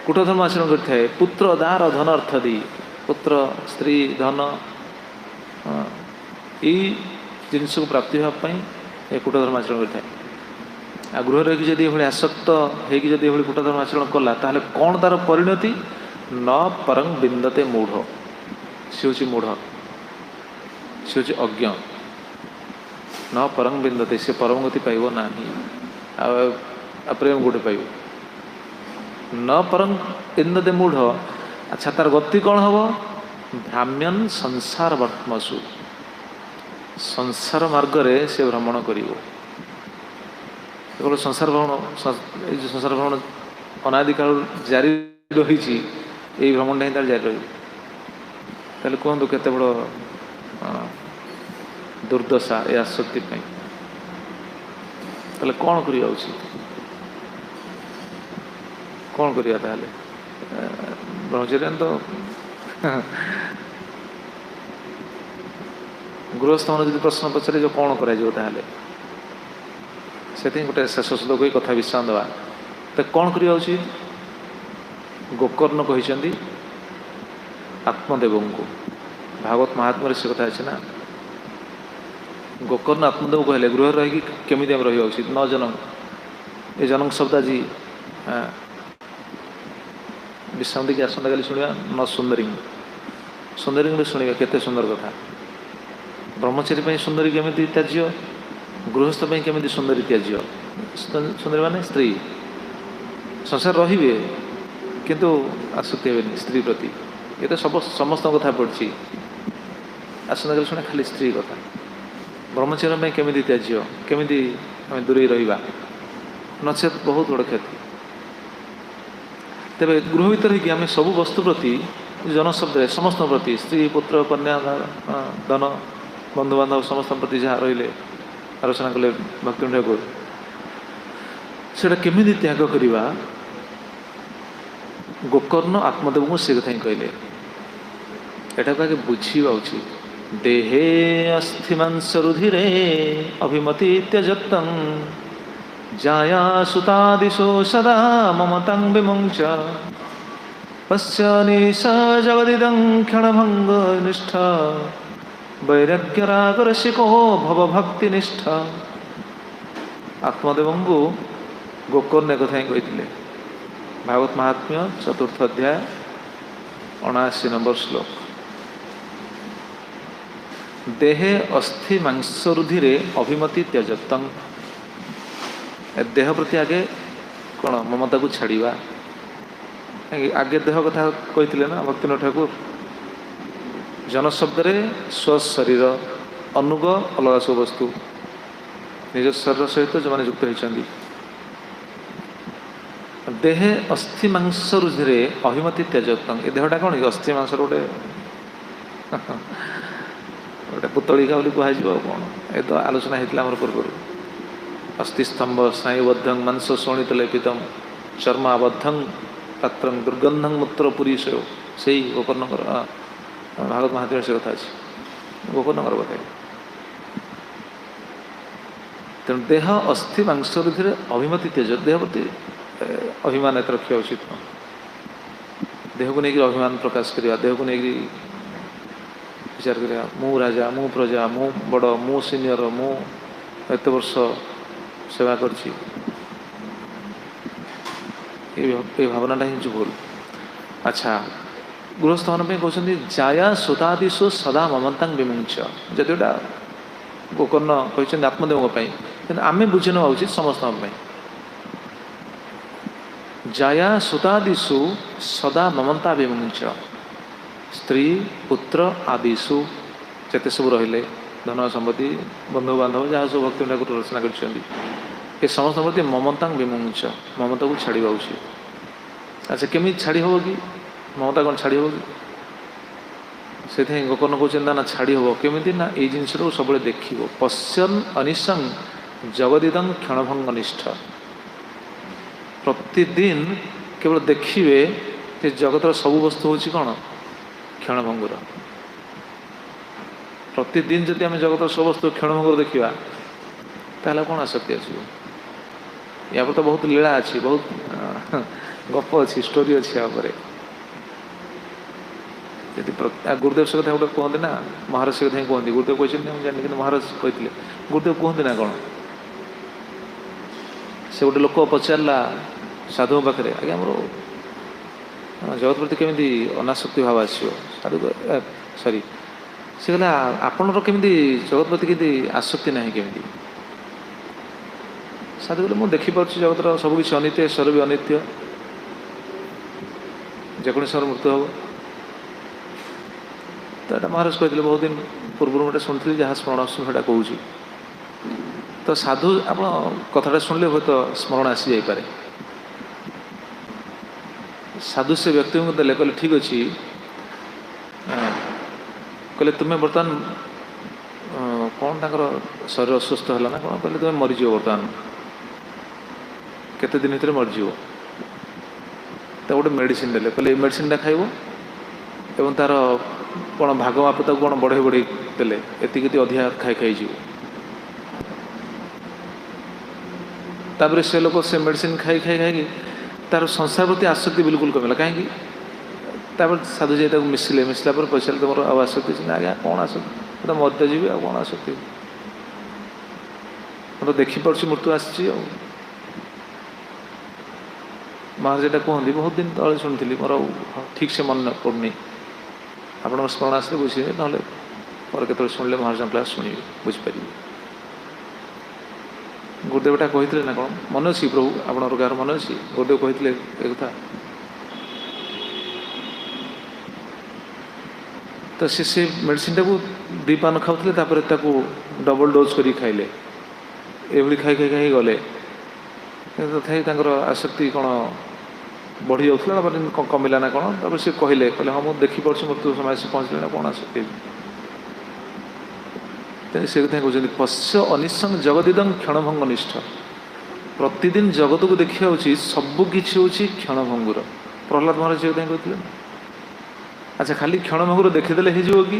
कूटधर्म आचरण करता है पुत्र दार धन अर्थ दी पुत्र स्त्री धन यही जिनस को प्राप्ति हाँपाई कूटधर्म आचरण करता है आ गृह रही जब ये आसक्त होगी कूटधर्म आचरण कला ताहले कौन तार परिणति न परं बिंदते मूढ़ सी हूँ मूढ़ सी हूँ अज्ञ न परं बिंदते से परम गति पाइब ना प्रेम गोटे पाइब न परं बिंदते मूढ़ अच्छा तार गति कौन हम भ्राम्यन संसार वर्त्मसु संसार मार्ग रे से भ्रमण करिवो केवल संसार भ्रमण संसार भ्रमण अनादि काल जारी रही यही भ्रमणटा ही जारी रही कहते बड़ दुर्दशा ए आसक्ति ताले कौन करिया उचित कौन करिया ताले ब्रह्मचर्य तो गृहस्थ मन जो प्रश्न पचारे जो कौन कर गोटे शेष श्लोक कथा विश्राम देवा तो कौन करिया उचित गोकर्ण कहते आत्मदेव को भागवत महात्मा से कथा अच्छे ना गोकर्ण आत्मदेव कहले गृह रही केमी रहा उचित न जनक ये जनक शब्द आज विश्राम देखिए आसंता काली शुणा न सुंदरी सुंदरी शुणा केते सुंदर कथा ब्रह्मचारी सुंदरी केमी त्याज्य गृहस्थ केमी सुंदरी त्याज्य सुंदरी माने स्त्री संसार रे किंतु आसक्ति हे स्त्री प्रति ये तो सब समस्त कथा पड़ी आसंता काली शुणा खाली स्त्री कथा ब्रह्मचर्य केमी त्याज्य केमी आम दूरे रहा नचेत बहुत बड़ क्षति तेरे गृह भर आम सब वस्तु प्रति जनशब्द समस्त प्रति स्त्री पुत्र कन्या धन बंधु बांधव समस्त प्रति जहाँ रही आलोचना कले भक्ति ठाकुर से केमी त्याग करवा गोकर्ण आत्मदेव को से कथा कहले एटा को आगे बुझा उचित देहे अस्थिमांसरुधिरे अभिमति त्यजत्तं जाया सुतादिषु सदा ममतां विमुञ्च पश्यानिशा जगदिदं क्षणभङ्गनिष्ठा वैराग्यरागरसिको भवभक्तिनिष्ठा आत्मदेव को गोकर्ण कथा ही कहते भागवत महात्म्य 4th अध्याय 79 नंबर श्लोक देहे अस्थि मांसरुधिरे अभिमति त्यजत्तं देह प्रति आगे कौन ममता को छाड़ा आगे देह कथा कहते ना भक्तिनाथ ठाकुर जनशब्द स्व शरीर अनुग अलग सब वस्तु निज शरीर सहित जो मैंने युक्त होती देहे अस्थि मांसरुधिरे अभिमति त्यजत्तं ये देहटा कौन कि अस्थि मांस गोटे गोटे पुतलिका बोली कह कौन ये तो आलोचना होता पूर्व अस्थिस्तंभ स्नायुबद्धं मांस शोणित लेपितम चर्माबद्धं पात्रं दुर्गंधं मूत्र पुरीशो से गोकर्ण भागवत महात्म्य से कथा अच्छे गोकर्ण बताए तेणु देह अस्थि मांसरुधिरे अभिमति त्यज देह प्रति अभिमान एत रखा उचित देह को लेकर अभिमान प्रकाश करवा देह को लेकर विचार करा मु राजा मु प्रजा मु बड़ मु सीनियर मु एत वर्ष सेवा करछि भावनाटा ही भूल अच्छा गृहस्थ मान कहते जाया सुतादिशु सदा ममतां विमुञ्च जदिटा गोकर्ण कहते आत्मदेव आम बुझी ना उचित समस्त जाया सुतादिशु सदा ममता विमुञ्च स्त्री पुत्र आदिशु जिते सब रहिले धन संपत्ति बंधु बांधव जहाँ सब भक्ति ठाकुर रचना कर समस्त प्रति ममता विमुञ्च ममता को छाड़ा उचित अच्छा केमी छाड़ी हम कि ममता कौन छाड़ी हम कि से गोकर्ण कहते ना छाड़ी हम केमी ना ये जिनस सब देख पश्यन अनिशं जगदिदं क्षणभंगनिष्ठ प्रतिदिन केवल देखिए जे जगतर सब वस्तु हूँ कौन क्षणभंगुर प्रतिदिन जदि आम जगतर सब वस्तु क्षणभंगुर देखा ताहले कौन आसक्ति आसो या पर तो बहुत लीला अच्छी बहुत गप अच्छी स्टोरी अच्छी गुरुदेव से कथा गोटे कहते ना महाराज से कथा कहते गुरुदेव कहते जानी कि महाराज कहते गुरुदेव कहते ना कौन से गोटे लोक पचारा साधु पाखे आज्ञा मोर जगत प्रति केमी अनासक्ति भाव आसो साधु सॉरी से कहला आपणर केमी जगत प्रति के आसक्ति ना केमी साधु कहले मुझे देखिपुर जगतर सबकि अनित्य ईश्वर भी अनित्य जेको समय मृत्यु हम तो यहाँ महाराज कहते बहुत दिन पूर्व गोटे शुणी जहाँ स्मरण आसटा कौच तो साधु आप कथाटा शुणिले हूँ तो स्मरण आसी जापे साधु से व्यक्ति को देले कहले ठीक अच्छे कहले तुम्हें बर्तमान कौन ତାଙ୍କର ଶରୀର ଅସୁସ୍ଥ ହେଲା ନା କ'ଣ, କହିଲେ ତୁମେ ମରିଯିବ ବର୍ତ୍ତମାନ, କେତେ ଦିନ ଭିତରେ ମରିଯିବ। ତାକୁ ଗୋଟେ ମେଡ଼ିସିନ ଦେଲେ, କହିଲେ ଏଇ ମେଡ଼ିସିନଟା ଖାଇବ ଏବଂ ତାର କ'ଣ ଭାଗ ମାପ ତାକୁ କ'ଣ ବଢ଼େଇ ବଢ଼େଇ ଦେଲେ, ଏତିକି ଅଧିକା ଖାଇ ଖାଇଯିବ। ତାପରେ ସେ ଲୋକ ସେ ମେଡ଼ିସିନ ଖାଇ ଖାଇ ଖାଇକି ତାର ସଂସାର ପ୍ରତି ଆସକ୍ତି ବିଲକୁଲ କମିଲା। କାହିଁକି? ତାପରେ ସାଧୁ ଯାଇ ତାକୁ ମିଶିଲା ପରେ ପଚାରିଲେ ତୁମର ଆଉ ଆସକ୍ତି ଅଛି ନା? ଆଜ୍ଞା କ'ଣ ଆସକ୍ତି, ମୁଁ ତ ମରିତ ଯିବି, ଆଉ କ'ଣ ଆସକ୍ତି, ମୁଁ ତ ଦେଖିପାରୁଛି ମୃତ୍ୟୁ ଆସିଛି। ଆଉ ମହାରାଜ ଏଟା କୁହନ୍ତି, ବହୁତ ଦିନ ତଳେ ଶୁଣିଥିଲି, ମୋର ଠିକ୍ ସେ ମନେ ପଡ଼ୁନି, ଆପଣଙ୍କ ସ୍ମରଣ ଆସିଲେ ବୁଝିବେ, ନହେଲେ ପରେ କେତେବେଳେ ଶୁଣିଲେ ମହାରାଜଙ୍କ କ୍ଲାସ୍ ଶୁଣିବେ, ବୁଝିପାରିବେ। ଗୁରୁଦେବଟା କହିଥିଲେ ନା କ'ଣ ମନେ ଅଛି ପ୍ରଭୁ, ଆପଣଙ୍କର କାହାର ମନେ ଅଛି? ଗୁରୁଦେବ କହିଥିଲେ ଏ କଥା। ତ ସେ ମେଡ଼ିସିନଟାକୁ 2 ପାନ ଖାଉଥିଲେ, ତାପରେ ତାକୁ ଡବଲ ଡୋଜ୍ କରିକି ଖାଇଲେ। ଏଭଳି ଖାଇ ଖାଇ ଖାଇ ଗଲେ, ତଥାପି ତାଙ୍କର ଆସକ୍ତି କ'ଣ ବଢ଼ି ଯାଉଥିଲା, ତାପରେ କମିଲା ନା କ'ଣ। ତାପରେ ସେ କହିଲେ ହଁ ମୁଁ ଦେଖିପାରୁଛି ମୃତ୍ୟୁ ସମୟ ଆସି ପହଞ୍ଚିଲେ ନା କ'ଣ ଆସକ୍ତି। ସେ କଥା କହୁଛନ୍ତି ପଶ୍ୟ ଅନିଶଂ ଜଗଦିଦଂ କ୍ଷଣଭଙ୍ଗ ନିଷ୍ଠ। ପ୍ରତିଦିନ ଜଗତକୁ ଦେଖିବା ଉଚିତ, ସବୁକିଛି ହେଉଛି କ୍ଷଣଭଙ୍ଗୁର। ପ୍ରହ୍ଲାଦ ମହାରାଜ ସେ କଥା କହୁଥିଲେ। ଆଚ୍ଛା, ଖାଲି କ୍ଷଣଭଙ୍ଗୁର ଦେଖିଦେଲେ ହେଇଯିବ କି?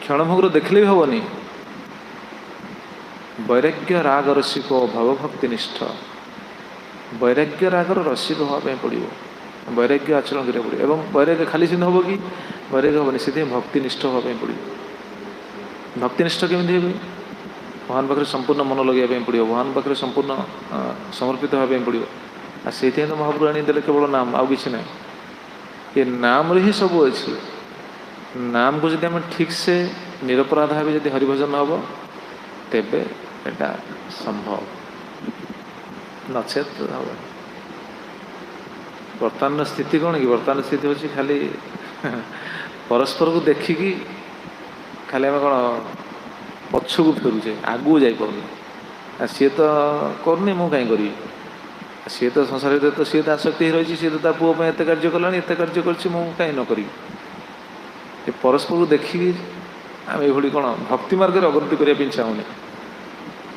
କ୍ଷଣଭଙ୍ଗୁର ଦେଖିଲେ ବି ହେବନି। ବୈରାଗ୍ୟ ରାଗ ରସିକ ଭବଭକ୍ତି ନିଷ୍ଠ। ବୈରାଗ୍ୟ ରାଗର ରସିକ ହେବା ପାଇଁ ପଡ଼ିବ, ବୈରାଗ୍ୟ ଆଚରଣ କରିବାକୁ ପଡ଼ିବ। ଏବଂ ବୈରାଗ୍ୟ ଖାଲି ସିନା ହେବ କି? ବୈରାଗ୍ୟ ହେବନି, ସେଥିପାଇଁ ଭକ୍ତିନିଷ୍ଠ ହେବା ପାଇଁ ପଡ଼ିବ। ଭକ୍ତିନିଷ୍ଠ କେମିତି ହେବେ? ଭଗବାନ ପାଖରେ ସମ୍ପୂର୍ଣ୍ଣ ମନ ଲଗାଇବା ପାଇଁ ପଡ଼ିବ, ଭଗବାନ ପାଖରେ ସମ୍ପୂର୍ଣ୍ଣ ସମର୍ପିତ ହେବା ପାଇଁ ପଡ଼ିବ। ଆଉ ସେଇଥିପାଇଁ ତ ମହାପ୍ରଭୁ ଆଣିଦେଲେ କେବଳ ନାମ, ଆଉ କିଛି ନାହିଁ। ଏ ନାମରେ ହିଁ ସବୁ ଅଛି। ନାମକୁ ଯଦି ଆମେ ଠିକ୍ସେ ନିରପରାଧ ଭାବେ ଯଦି ହରିଭଜନ ହେବ, ତେବେ ଏଟା ସମ୍ଭବ, ନଚେତ୍ ହେବ। ବର୍ତ୍ତମାନର ସ୍ଥିତି କ'ଣ କି? ବର୍ତ୍ତମାନ ସ୍ଥିତି ହେଉଛି ଖାଲି ପରସ୍ପରକୁ ଦେଖିକି ଖାଲି ଆମେ କ'ଣ ପଛକୁ ଫେରୁଛେ, ଆଗକୁ ଯାଇପାରୁନି। ଆଉ ସିଏ ତ କରୁନି, ମୁଁ କାହିଁ କରିବି? ସିଏ ତ ସଂସାର ଭିତରେ ତ ସିଏ ତ ଆସକ୍ତି ରହିଛି, ସିଏ ତ ତା ପୁଅ ପାଇଁ ଏତେ କାର୍ଯ୍ୟ କଲାଣି, ଏତେ କାର୍ଯ୍ୟ କରିଛି, ମୁଁ କାହିଁ ନ କରିବି? ଏ ପରସ୍ପରକୁ ଦେଖିକି ଆମେ ଏଇଭଳି କ'ଣ ଭକ୍ତି ମାର୍ଗରେ ଅଗ୍ରଗତି କରିବା ପାଇଁ ଚାହୁଁନି,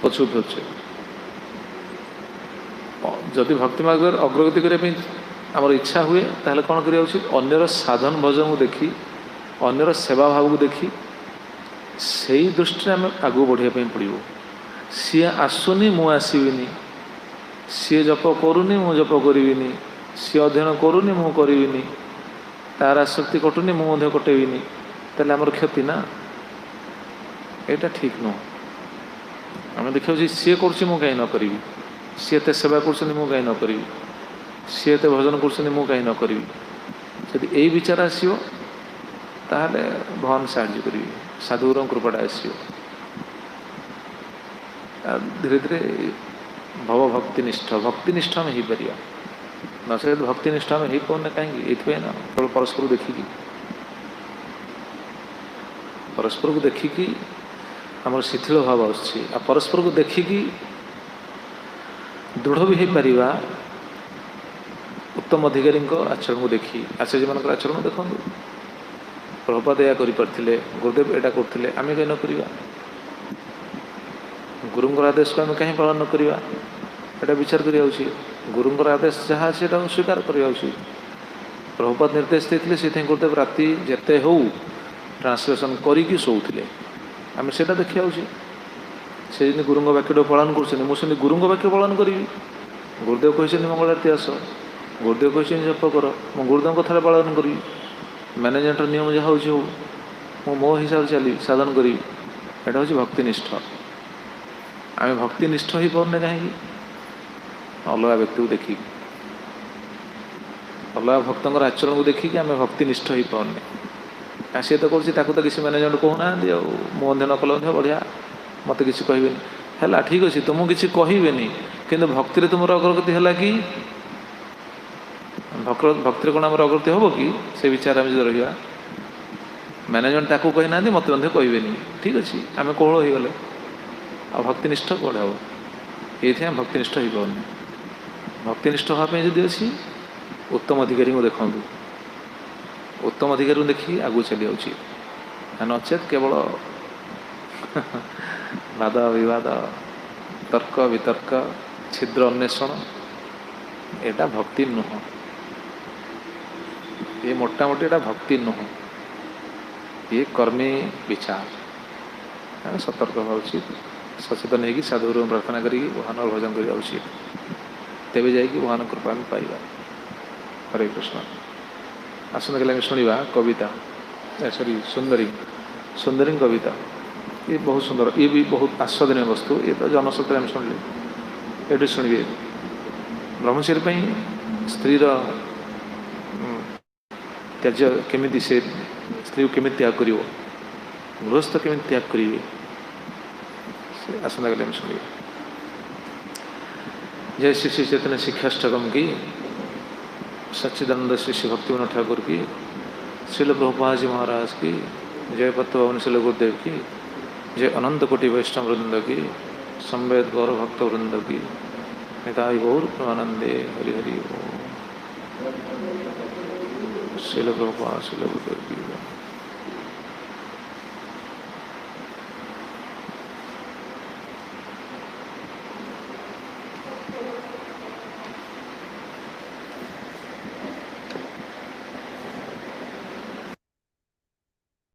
ପଛକୁ ଫେରୁଛେ। ଯଦି ଭକ୍ତି ମାର୍ଗରେ ଅଗ୍ରଗତି କରିବା ପାଇଁ ଆମର ଇଚ୍ଛା ହୁଏ, ତାହେଲେ କ'ଣ କରିବା ଉଚିତ? ଅନ୍ୟର ସାଧନ ଭଜନକୁ ଦେଖି, ଅନ୍ୟର ସେବା ଭାବକୁ ଦେଖି, ସେଇ ଦୃଷ୍ଟିରେ ଆମେ ଆଗକୁ ବଢ଼ିବା ପାଇଁ ପଡ଼ିବ। ସିଏ ଆସୁନି, ମୁଁ ଆସିବିନି। ସିଏ ଜପ କରୁନି, ମୁଁ ଜପ କରିବିନି। ସିଏ ଅଧ୍ୟୟନ କରୁନି, ମୁଁ କରିବିନି। ତାର ଆସକ୍ତି କଟୁନି, ମୁଁ ମଧ୍ୟ କଟେଇବିନି। ତାହେଲେ ଆମର କ୍ଷତି ନା, ଏଇଟା ଠିକ୍ ନୁହଁ। ଆମେ ଦେଖିବାକୁ ସିଏ କରୁଛି, ମୁଁ କାହିଁ ନ କରିବି? ସିଏ ଏତେ ସେବା କରୁଛନ୍ତି, ମୁଁ କାହିଁ ନ କରିବି? ସିଏ ଏତେ ଭଜନ କରୁଛନ୍ତି, ମୁଁ କାହିଁ ନ କରିବି? ଯଦି ଏଇ ବିଚାର ଆସିବ, ତାହେଲେ ଭଗବାନ ସାହାଯ୍ୟ କରିବେ, ସାଧୁଗୁରୁଙ୍କ କୃପାଟା ଆସିବ। ଧୀରେ ଧୀରେ ଭବ ଭକ୍ତିନିଷ୍ଠ ଆମେ ହେଇପାରିବା। ନଚେତ୍ ଭକ୍ତିନିଷ୍ଠ ଆମେ ହେଇପାରୁନେ କାହିଁକି? ଏଇଥିପାଇଁ ନା, କେବଳ ପରସ୍ପରକୁ ଦେଖିକି ଆମର ଶିଥିଳ ଭାବ ଆସୁଛି। ଆଉ ପରସ୍ପରକୁ ଦେଖିକି ଦୃଢ଼ ବି ହେଇପାରିବା ଉତ୍ତମ ଅଧିକାରୀଙ୍କ ଆଚରଣକୁ ଦେଖି। ଆଚାର୍ଯ୍ୟମାନଙ୍କର ଆଚରଣ ଦେଖନ୍ତୁ, ପ୍ରଭୁପାଦ ଏହା କରିପାରିଥିଲେ, ଗୁରୁଦେବ ଏଇଟା କରୁଥିଲେ, ଆମେ କାହିଁ ନ କରିବା? ଗୁରୁଙ୍କର ଆଦେଶକୁ ଆମେ କାହିଁ ପାଳନ ନ କରିବା? ଏଇଟା ବିଚାର କରିବା ଉଚିତ। ଗୁରୁଙ୍କର ଆଦେଶ ଯାହା ଅଛି ସେଇଟା ସ୍ୱୀକାର କରିବା ଉଚିତ। ପ୍ରଭୁପାଦ ନିର୍ଦ୍ଦେଶ ଦେଇଥିଲେ, ସେଥିପାଇଁ ଗୁରୁଦେବ ରାତି ଯେତେ ହେଉ ଟ୍ରାନ୍ସଲେସନ୍ କରିକି ଶୋଉଥିଲେ। ଆମେ ସେଇଟା ଦେଖିବା ଉଚିତ। ସେ ଯେମିତି ଗୁରୁଙ୍କ ବାକ୍ୟଟାକୁ ପାଳନ କରୁଛନ୍ତି, ମୁଁ ସେମିତି ଗୁରୁଙ୍କ ବାକ୍ୟ ପାଳନ କରିବି। ଗୁରୁଦେବ କହିଛନ୍ତି ମଙ୍ଗଳ ଆରତୀ ଆସ, ଗୁରୁଦେବ କହିଛନ୍ତି ଜପ କର, ମୁଁ ଗୁରୁଦେବଙ୍କ କଥାରେ ପାଳନ କରିବି। ମ୍ୟାନେଜମେଣ୍ଟର ନିୟମ ଯାହା ହେଉଛି ହଉ, ମୁଁ ମୋ ହିସାବରେ ଚାଲିବି, ସାଧନ କରିବି। ଏଇଟା ହେଉଛି ଭକ୍ତିନିଷ୍ଠ। ଆମେ ଭକ୍ତିନିଷ୍ଠ ହେଇପାରୁନେ କାହିଁକି? ଅଲଗା ବ୍ୟକ୍ତିକୁ ଦେଖିକି, ଅଲଗା ଭକ୍ତଙ୍କର ଆଚରଣକୁ ଦେଖିକି ଆମେ ଭକ୍ତିନିଷ୍ଠ ହେଇପାରୁନେ। ସିଏ ତ କରୁଛି, ତାକୁ ତ କିଛି ମ୍ୟାନେଜମେଣ୍ଟ କହୁନାହାନ୍ତି, ଆଉ ମୁଁ ମଧ୍ୟ ନ କଲେ ମଧ୍ୟ ବଢ଼ିଆ, ମୋତେ କିଛି କହିବେନି। ହେଲା, ଠିକ୍ ଅଛି, ତୁମକୁ କିଛି କହିବେନି, କିନ୍ତୁ ଭକ୍ତିରେ ତୁମର ଅଗ୍ରଗତି ହେଲା କି? ଭକ୍ତିରେ କ'ଣ ଆମର ଅଗ୍ରଗତି ହେବ କି? ସେ ବିଚାର ଆମେ ଯଦି ରହିବା, ମ୍ୟାନେଜମେଣ୍ଟ ତାକୁ କହିନାହାନ୍ତି, ମୋତେ ମଧ୍ୟ କହିବେନି, ଠିକ୍ ଅଛି, ଆମେ କୋହଳ ହେଇଗଲେ, ଆଉ ଭକ୍ତିନିଷ୍ଠ କୁଆଡ଼େ ହେବ? ଏଇଥିପାଇଁ ଭକ୍ତିନିଷ୍ଠ ହେଇପାରୁନି। ଭକ୍ତିନିଷ୍ଠ ହେବା ପାଇଁ ଯଦି ଅଛି, ଉତ୍ତମ ଅଧିକାରୀଙ୍କୁ ଦେଖନ୍ତୁ, ଉତ୍ତମ ଅଧିକାରୀଙ୍କୁ ଦେଖି ଆଗକୁ ଚାଲି ଯାଉଛି। ନଚେତ୍ କେବଳ वाद विवाद तर्क वितर्क छिद्र अन्वेषण एटा भक्ति नुह। ये मोटामोटी एटा भक्ति नुह, ये कर्मी विचार। सतर्क होगा उचित, सचेतन होगी साधुगुरु प्रार्थना करी भगवान भजन करवा उचित, तेबे जाइए भगवान कृपा में पाइबा। हरे कृष्ण। आसंता काली शुणा कविता, सॉरी सुंदरी, सुंदरी कविता। ये बहुत सुंदर, ये भी बहुत आस्वादनीय वस्तु। ये तो जनसत्ता में शुणिले ये शुणवे ब्रह्मचर्य स्त्री त्याज्य केमी से स्त्री केमी त्याग कर गृहस्थ केमी त्याग करेंगे आसंता काली शुणवे। जय श्री श्री चैतन्य शिक्षाष्टकम की, सच्चिदानंद श्री श्री भक्तिविनोद ठाकुर की, श्रील प्रभुपाद जी महाराज की जय, पत्तवान श्रील गुरुदेव की जय, अनंत कोटि वैष्णव वृंद की, संवेद गौर भक्त वृंद की, निताई गौर प्रेमानंदे। हरि हरि ओम। श्रील प्रभुपाद श्रील गुरुदेव की।